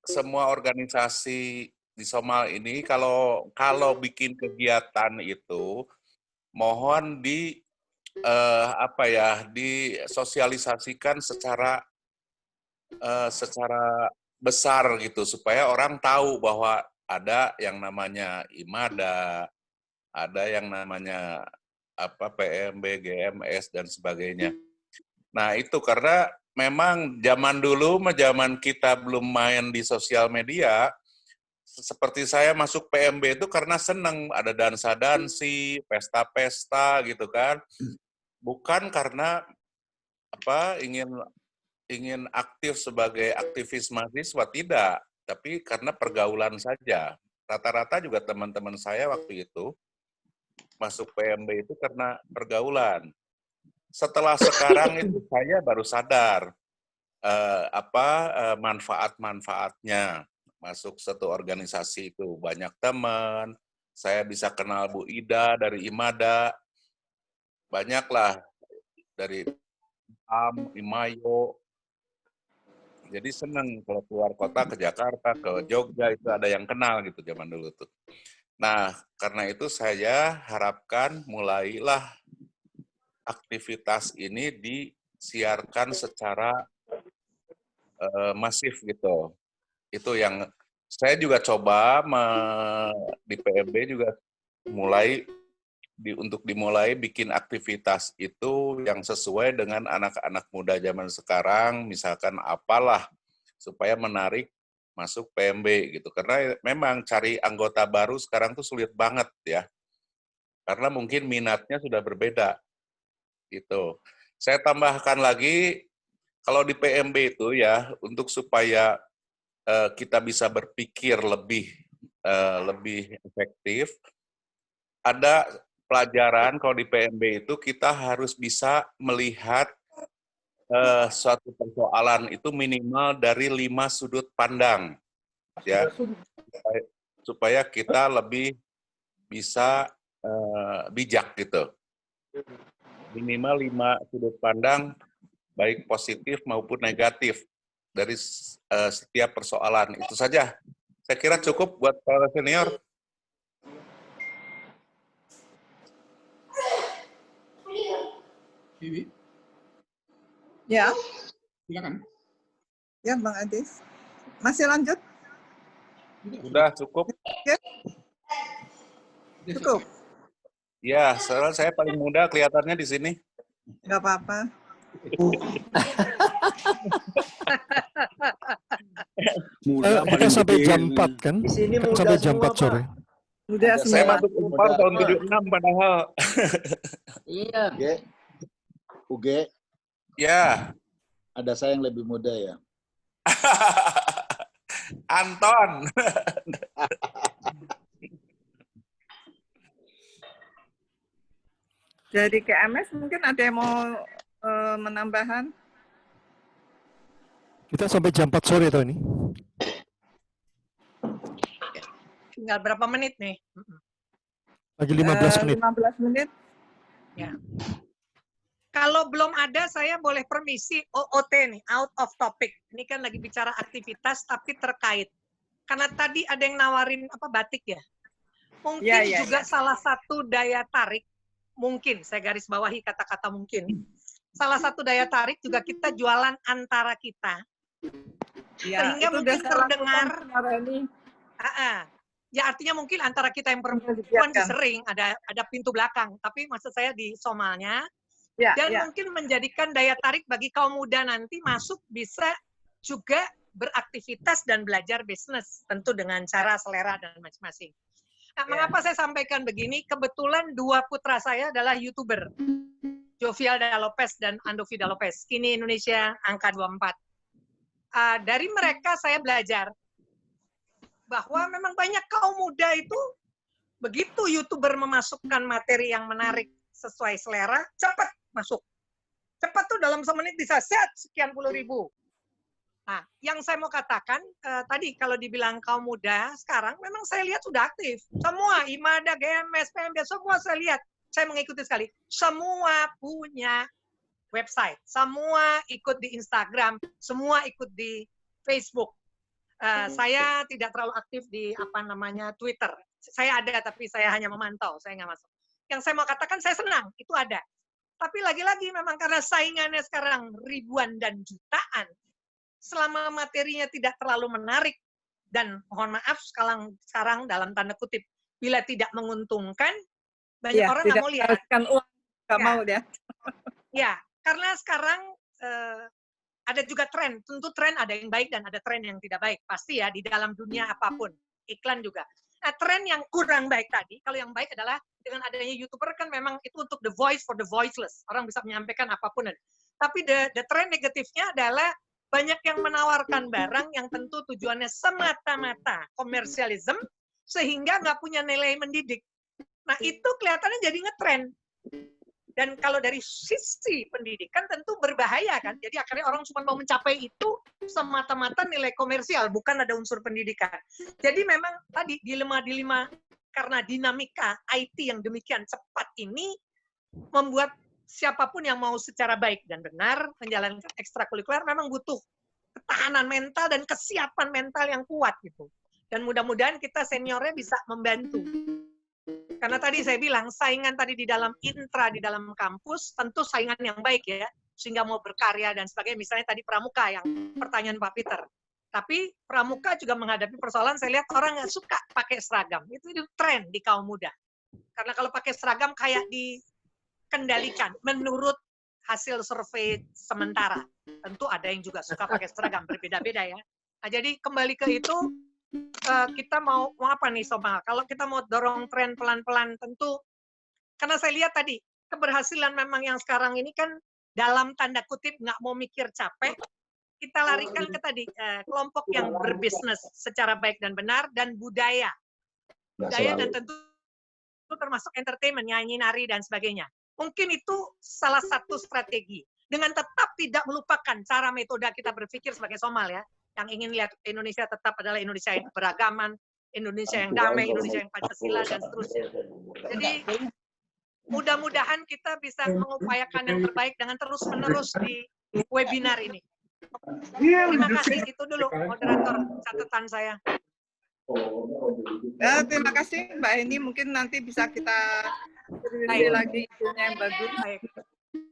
semua organisasi di Somal ini kalau bikin kegiatan itu mohon disosialisasikan secara besar gitu supaya orang tahu bahwa ada yang namanya IMADA, ada yang namanya PMB, GMS dan sebagainya. Nah, itu karena memang zaman dulu, zaman kita belum main di sosial media, seperti saya masuk PMB itu karena senang ada dansa-dansi, pesta-pesta gitu kan. Bukan karena ingin aktif sebagai aktivis mahasiswa, tidak, tapi karena pergaulan saja. Rata-rata juga teman-teman saya waktu itu masuk PMB itu karena pergaulan. Setelah sekarang itu saya baru sadar manfaat-manfaatnya masuk satu organisasi itu. Banyak teman, saya bisa kenal Bu Ida dari IMADA, banyaklah dari Imayo. Jadi senang kalau keluar kota ke Jakarta, ke Jogja itu ada yang kenal gitu zaman dulu tuh. Nah, karena itu saya harapkan mulailah aktivitas ini disiarkan secara masif gitu. Itu yang saya juga coba di PMB juga untuk dimulai bikin aktivitas itu yang sesuai dengan anak-anak muda zaman sekarang, misalkan apalah supaya menarik masuk PMB gitu. Karena memang cari anggota baru sekarang tuh sulit banget ya. Karena mungkin minatnya sudah berbeda. Gitu. Saya tambahkan lagi, kalau di PMB itu ya, untuk supaya kita bisa berpikir lebih efektif, ada pelajaran kalau di PMB itu kita harus bisa melihat suatu persoalan itu minimal dari 5 sudut pandang, ya, supaya kita lebih bisa bijak gitu. Minimal 5 sudut pandang, baik positif maupun negatif dari setiap persoalan. Itu saja. Saya kira cukup buat para senior. Ya. Silakan. Ya, Bang Adis. Masih lanjut? Sudah cukup. Oke. Cukup. Ya, saya paling muda kelihatannya di sini. Nggak apa-apa. Kita sampai jam 4 kan? Di sini Kan muda sampai jam semua, 4 sore. Muda Saya semua. masuk Unpar tahun 76 padahal. Iya. UG. Ya. Ada saya yang lebih muda ya. Anton. Dari KMS mungkin ada yang mau menambahkan? Kita sampai jam 4 sore tahun ini. Tinggal berapa menit nih? Lagi 15 menit. 15 menit. Ya. Kalau belum ada, saya boleh permisi OOT nih, out of topic. Ini kan lagi bicara aktivitas tapi terkait. Karena tadi ada yang nawarin batik ya. Mungkin juga salah satu daya tarik, mungkin saya garis bawahi kata-kata mungkin. Salah satu daya tarik juga kita jualan antara kita. Ya, sehingga mungkin terdengar. Ya artinya mungkin antara kita yang perempuan sering ada pintu belakang, tapi maksud saya di Somalnya. Dan mungkin menjadikan daya tarik bagi kaum muda nanti masuk bisa juga beraktivitas dan belajar bisnis, tentu dengan cara selera dan masing-masing. Nah, mengapa saya sampaikan begini? Kebetulan 2 putra saya adalah YouTuber, Jovial Lopez dan Andovi Lopez, Kini Indonesia, angka 24. Dari mereka saya belajar bahwa memang banyak kaum muda itu begitu YouTuber memasukkan materi yang menarik sesuai selera, cepat masuk. Cepat tuh dalam semenit bisa set sekian puluh ribu. Nah, yang saya mau katakan tadi kalau dibilang kaum muda sekarang memang saya lihat sudah aktif. Semua IMADA, GMS, PMB semua saya lihat. Saya mengikuti sekali. Semua punya website, semua ikut di Instagram, semua ikut di Facebook. Saya tidak terlalu aktif di Twitter. Saya ada tapi saya hanya memantau, saya nggak masuk. Yang saya mau katakan saya senang itu ada. Tapi lagi-lagi memang karena saingannya sekarang ribuan dan jutaan. Selama materinya tidak terlalu menarik dan mohon maaf sekarang dalam tanda kutip bila tidak menguntungkan banyak orang nggak mau lihat. Nggak mau dia. Ya, karena sekarang ada juga tren. Tentu tren ada yang baik dan ada tren yang tidak baik. Pasti ya di dalam dunia apapun. Iklan juga. Nah, tren yang kurang baik tadi, kalau yang baik adalah dengan adanya YouTuber kan memang itu untuk the voice for the voiceless. Orang bisa menyampaikan apapun. Tapi the tren negatifnya adalah banyak yang menawarkan barang yang tentu tujuannya semata-mata komersialisme sehingga nggak punya nilai mendidik. Nah, itu kelihatannya jadi ngetren. Dan kalau dari sisi pendidikan tentu berbahaya kan. Jadi akhirnya orang cuma mau mencapai itu semata-mata nilai komersial, bukan ada unsur pendidikan. Jadi memang tadi dilema-dilema karena dinamika IT yang demikian cepat ini membuat siapapun yang mau secara baik dan benar menjalankan ekstrakurikuler memang butuh ketahanan mental dan kesiapan mental yang kuat gitu. Dan mudah-mudahan kita seniornya bisa membantu. Karena tadi saya bilang saingan tadi di dalam intra di dalam kampus tentu saingan yang baik ya, sehingga mau berkarya dan sebagainya. Misalnya tadi pramuka yang pertanyaan Pak Peter. Tapi pramuka juga menghadapi persoalan saya lihat orang nggak suka pakai seragam. Itu tren di kaum muda. Karena kalau pakai seragam kayak dikendalikan menurut hasil survei sementara. Tentu ada yang juga suka pakai seragam, berbeda-beda ya. Nah, jadi kembali ke itu, kita mau apa nih Somal? Kalau kita mau dorong tren pelan-pelan tentu, karena saya lihat tadi, keberhasilan memang yang sekarang ini kan dalam tanda kutip nggak mau mikir capek, kita larikan ke tadi, kelompok yang berbisnis secara baik dan benar, dan budaya. Budaya dan tentu termasuk entertainment, nyanyi, nari, dan sebagainya. Mungkin itu salah satu strategi. Dengan tetap tidak melupakan cara metode kita berpikir sebagai Somal ya. Yang ingin lihat Indonesia tetap adalah Indonesia yang beragaman, Indonesia yang damai, Indonesia yang Pancasila, dan seterusnya. Jadi mudah-mudahan kita bisa mengupayakan yang terbaik dengan terus-menerus di webinar ini. Terima kasih, itu dulu moderator catatan saya. Terima kasih Mbak Eni, mungkin nanti bisa kita review lagi itunya yang bagus. Baik.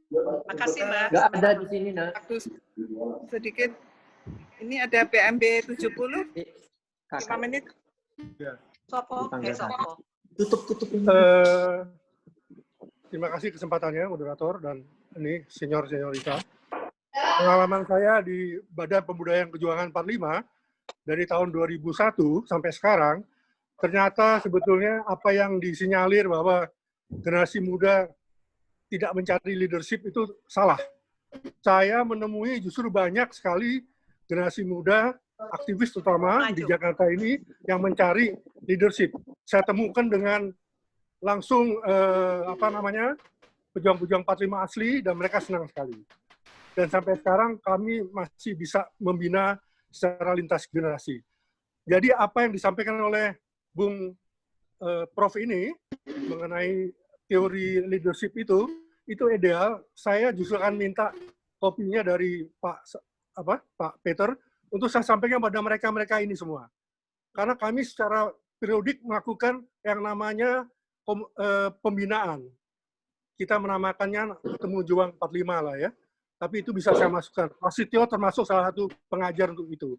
Terima kasih Mbak. Nggak ada di sini, Nak. Waktu sedikit. Ini ada PMB 70. 5 menit. Sopo, Sopo. Tutup. Terima kasih kesempatannya, moderator, dan ini senior-seniorita. Pengalaman saya di Badan Pembudayaan Perjuangan 45, dari tahun 2001 sampai sekarang, ternyata sebetulnya apa yang disinyalir bahwa generasi muda tidak mencari leadership itu salah. Saya menemui justru banyak sekali generasi muda, aktivis terutama di Jakarta ini, yang mencari leadership. Saya temukan dengan langsung pejuang-pejuang 45 asli, dan mereka senang sekali. Dan sampai sekarang kami masih bisa membina secara lintas generasi. Jadi apa yang disampaikan oleh Bung Prof ini mengenai teori leadership itu ideal. Saya justru akan minta kopinya dari Pak Peter untuk saya sampaikan pada mereka ini semua. Karena kami secara periodik melakukan yang namanya pembinaan. Kita menamakannya Temu Juang 45 lah ya. Tapi itu bisa saya masukkan. Prasetyo termasuk salah satu pengajar untuk itu.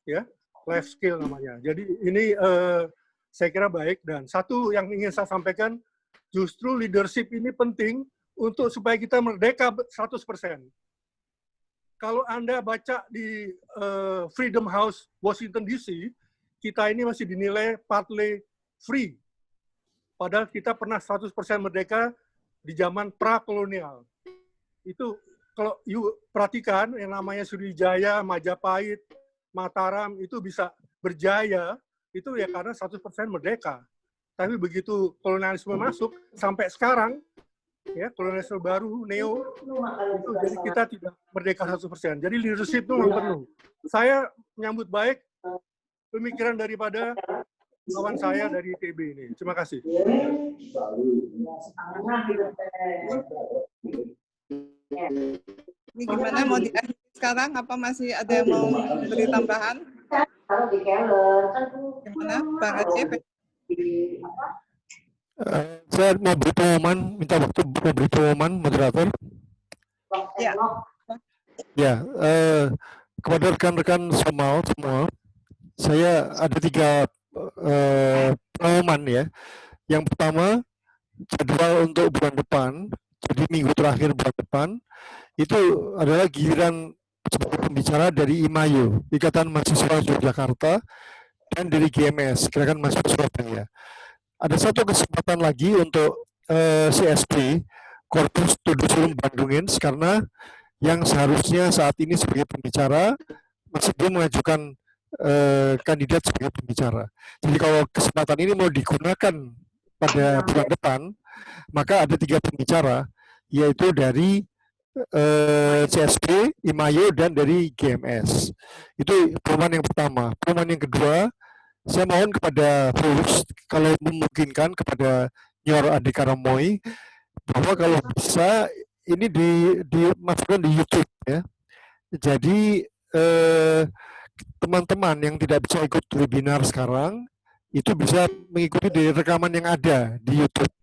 Ya, life skill namanya. Jadi ini saya kira baik. Dan satu yang ingin saya sampaikan, justru leadership ini penting untuk supaya kita merdeka 100%. Kalau Anda baca di Freedom House, Washington DC, kita ini masih dinilai partly free. Padahal kita pernah 100% merdeka di zaman pra-kolonial. Itu kalau perhatikan yang namanya Sriwijaya, Majapahit, Mataram itu bisa berjaya itu ya karena 100% merdeka. Tapi begitu kolonialisme masuk, sampai sekarang, ya kolonialisme baru, neo, itu jadi kita tidak merdeka 100%. Jadi leadership itu memang perlu. Saya menyambut baik pemikiran daripada kawan saya dari ITB ini. Terima kasih. Ini gimana mau diakhiri sekarang? Apa masih ada yang mau beri tambahan? Gimana, Bang Aceh? Saya mau beri pengumuman, minta waktu mau beri pengumuman, moderator. Ya. Ya, kepada rekan-rekan Somal semua, saya ada 3 pengumuman ya. Yang pertama, jadwal untuk bulan depan, jadi minggu terakhir bulan depan, itu adalah giliran sebagai pembicara dari IMAYO, Ikatan Mahasiswa Yogyakarta, dan dari GMS, Gerakan Mahasiswa Surabaya. Ada satu kesempatan lagi untuk CSP, Korpus Studium Bandungens, karena yang seharusnya saat ini sebagai pembicara masih belum mengajukan kandidat sebagai pembicara. Jadi kalau kesempatan ini mau digunakan pada bulan depan, maka ada 3 pembicara, yaitu dari CSP, IMAYO, dan dari GMS. Itu pengumuman yang pertama. Pengumuman yang kedua, saya mohon kepada host, kalau memungkinkan kepada Nyor Ade Karamoy, bahwa kalau bisa ini dimasukkan di YouTube ya. Jadi teman-teman yang tidak bisa ikut webinar sekarang itu bisa mengikuti dari rekaman yang ada di YouTube.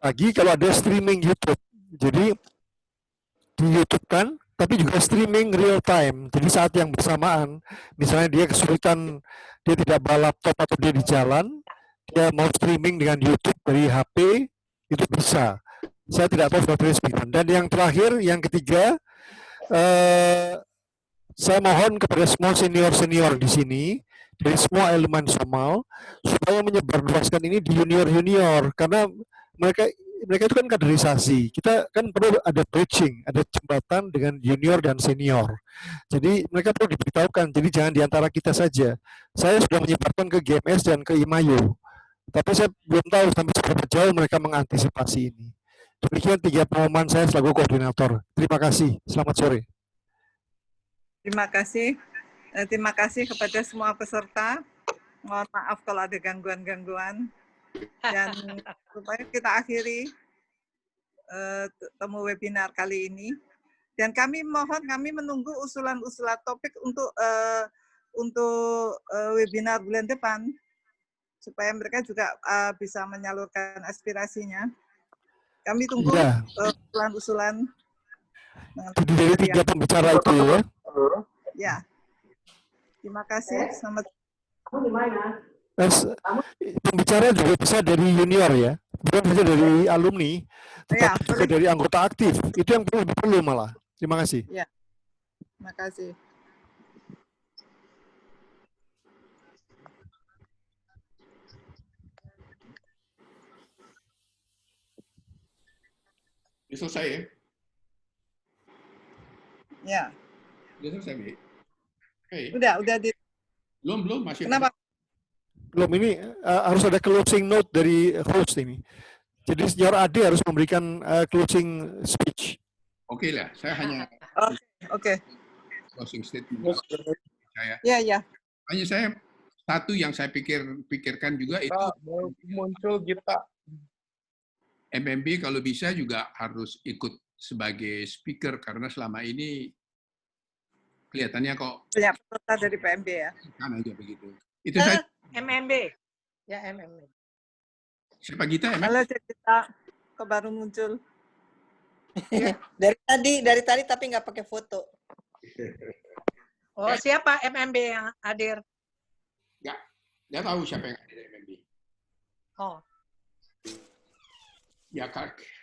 Lagi kalau ada streaming YouTube, jadi di YouTube kan, tapi juga streaming real time. Jadi saat yang bersamaan, misalnya dia kesulitan, dia tidak bawa laptop atau dia di jalan, dia mau streaming dengan YouTube dari HP, itu bisa. Saya tidak tahu sudah diresmikan. Dan yang terakhir, yang ketiga, saya mohon kepada semua senior-senior di sini, dari semua elemen Somal, supaya menyebarluaskan ini di junior-junior, karena mereka itu kan kaderisasi. Kita kan perlu ada bridging, ada jembatan dengan junior dan senior. Jadi mereka perlu diberitahukan, jadi jangan di antara kita saja. Saya sudah menyebarkan ke GMS dan ke IMAYO, tapi saya belum tahu sampai seberapa jauh mereka mengantisipasi ini. Demikian 3 pengumuman saya selaku koordinator. Terima kasih. Selamat sore. Terima kasih. Terima kasih kepada semua peserta. Mohon maaf kalau ada gangguan-gangguan. Dan supaya kita akhiri temu webinar kali ini. Dan kami menunggu usulan-usulan topik untuk webinar bulan depan, supaya mereka juga bisa menyalurkan aspirasinya. Kami tunggu usulan-usulan. Jadi dari 3 pembicara itu ya. Ya. Terima kasih. Selamat. Kamu di mana? Pembicara juga bisa dari junior ya, bukan saja dari alumni, tetapi juga dari anggota aktif. Itu yang lebih perlu malah. Terima kasih. Ya, terima kasih. Ini selesai ya? Ya. Udah selesai, Bi? Okay. Udah Belum, masih. Kenapa? Belum, ini harus ada closing note dari host ini. Jadi Senior Ade harus memberikan closing speech. Oke lah, saya hanya Oke. closing statement. Saya. Ya. Hanya saya satu yang saya pikirkan juga itu muncul kita. MMB kalau bisa juga harus ikut sebagai speaker karena selama ini kelihatannya kok banyak peserta dari PMB ya. Kan aja begitu. Itu saya. MMB. Ya, MMB. Siapa kita ya? Halo, kita kok baru muncul. dari tadi tapi nggak pakai foto. Oh, siapa MMB yang hadir? Nggak tahu siapa yang hadir MMB. Oh. Ya,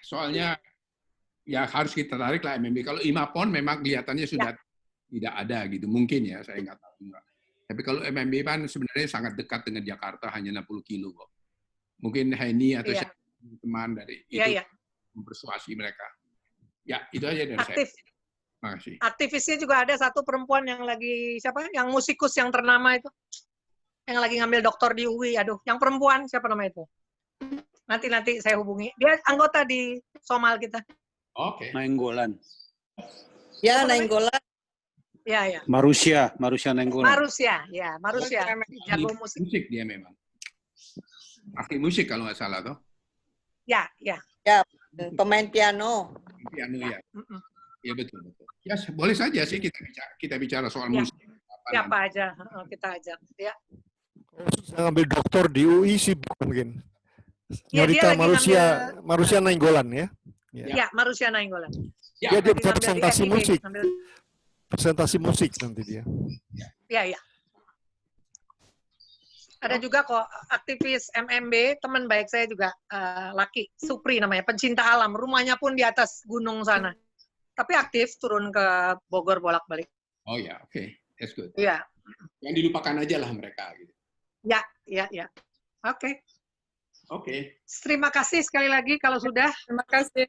soalnya ya harus kita tarik lah MMB. Kalau IMAPON memang kelihatannya sudah tidak ada gitu. Mungkin ya, saya nggak tahu juga. Tapi kalau MMB kan sebenarnya sangat dekat dengan Jakarta, hanya 60 kilo kok. Mungkin Heni atau teman dari itu mempersuasi mereka. Ya, itu aja dari saya. Terima kasih. Aktivisnya juga ada satu perempuan yang lagi, siapa? Yang musikus yang ternama itu. yang lagi ngambil doktor di UI. Aduh, yang perempuan siapa namanya itu? Nanti saya hubungi. Dia anggota di Somal kita. Oke. Nainggolan. Ya, Nainggolan. Ya. Marusia Nainggolan. Marusia. Jago musik. Musik dia memang. Aktif musik kalau nggak salah toh. Ya. Ya, pemain piano. Piano ya. Iya betul. Ya boleh saja sih kita bicara soal musik. Siapa aja kita ajak. Ya. Ngambil doktor di UI sibuk mungkin. Ya, Nyorita Marusia Nainggolan ya. Ya, Marusia Nainggolan. Dia presentasi musik. Presentasi musik nanti dia. Ya. Ada juga kok aktivis MMB, teman baik saya juga, Laki Supri namanya, pencinta alam. Rumahnya pun di atas gunung sana. Tapi aktif turun ke Bogor bolak-balik. Oh ya, oke. That's good. Iya. Yang dilupakan aja lah mereka. Gitu. Ya. Oke. Terima kasih sekali lagi kalau sudah. Terima kasih.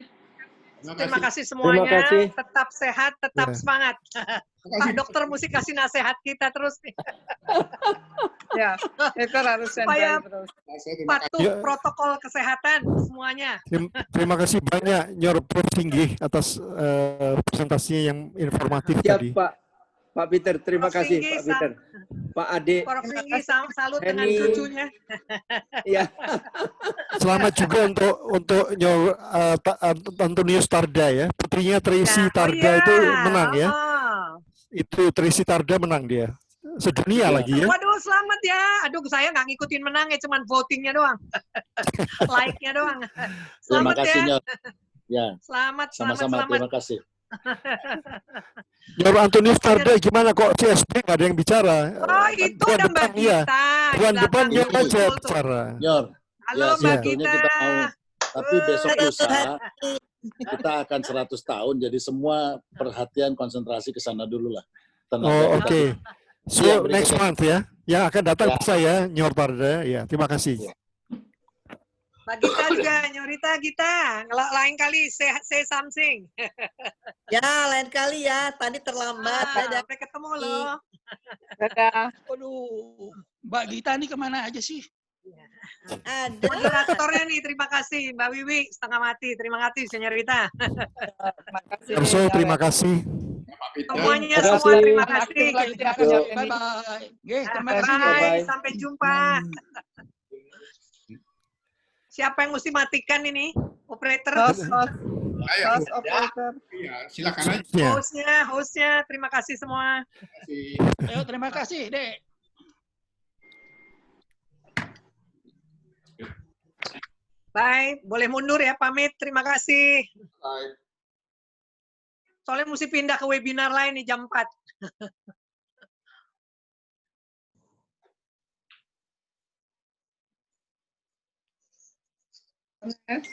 Terima kasih semuanya. Terima kasih. Tetap sehat, tetap semangat. Pak Dokter mesti kasih nasihat kita terus nih. Ya, itu harus supaya terus. patuh protokol kesehatan semuanya. Terima kasih banyak Nyor Prof Singgih atas presentasinya yang informatif Siap, tadi. Pak Peter, terima kasih Pak Peter. Pak Ade. Prof Singgih salut dengan Henny. cucunya. Ya. Selamat juga untuk Nyor Antonius Tarda ya. Putrinya Tracy Tarda itu menang ya. Itu Tracy Tarda menang dia. Sedunia lagi ya. Waduh, selamat ya. Aduh, saya nggak ngikutin menangnya, cuman votingnya doang. Like-nya doang. Terima Selamat kasih, ya. Nyor. Ya. Selamat. Sama-sama, terima kasih. Nyor Antonius Tarda gimana kok CSB nggak ada yang bicara? Oh, itu udah Mbak Gita. Bulan depan Nyor Betul aja tuh. bicara. Nyor. Halo, ya, Mbak sebetulnya Gita. kita mau, tapi besok lusa kita akan 100 tahun, jadi semua perhatian konsentrasi ke sana dulu lah. Oh, oke. So Iya, next berikutnya. month ya. Yang akan datang Ya. saya Nyor Tarda ya. Terima kasih. Mbak Gita juga, Nyorita Gita. Lain kali say something. Ya, lain kali ya. Tadi terlambat. Sampai ketemu loh. Dadah. Aduh, Mbak Gita nih kemana aja sih? Ada. Moderatornya nih, terima kasih. Mbak Wiwi, setengah mati. Terima kasih, Senyorita. Erso, terima kasih. Semuanya, Terima semua kasih. terima kasih. Bye-bye. Terima kasih. Bye, sampai jumpa. Siapa yang mesti matikan ini? Operator? Host operator. Iya, silakan aja. Hostnya, terima kasih semua. Ayo, terima kasih, Dek. Bye, boleh mundur ya, pamit. Terima kasih. Bye. Soalnya mesti pindah ke webinar lain nih jam 4. Next.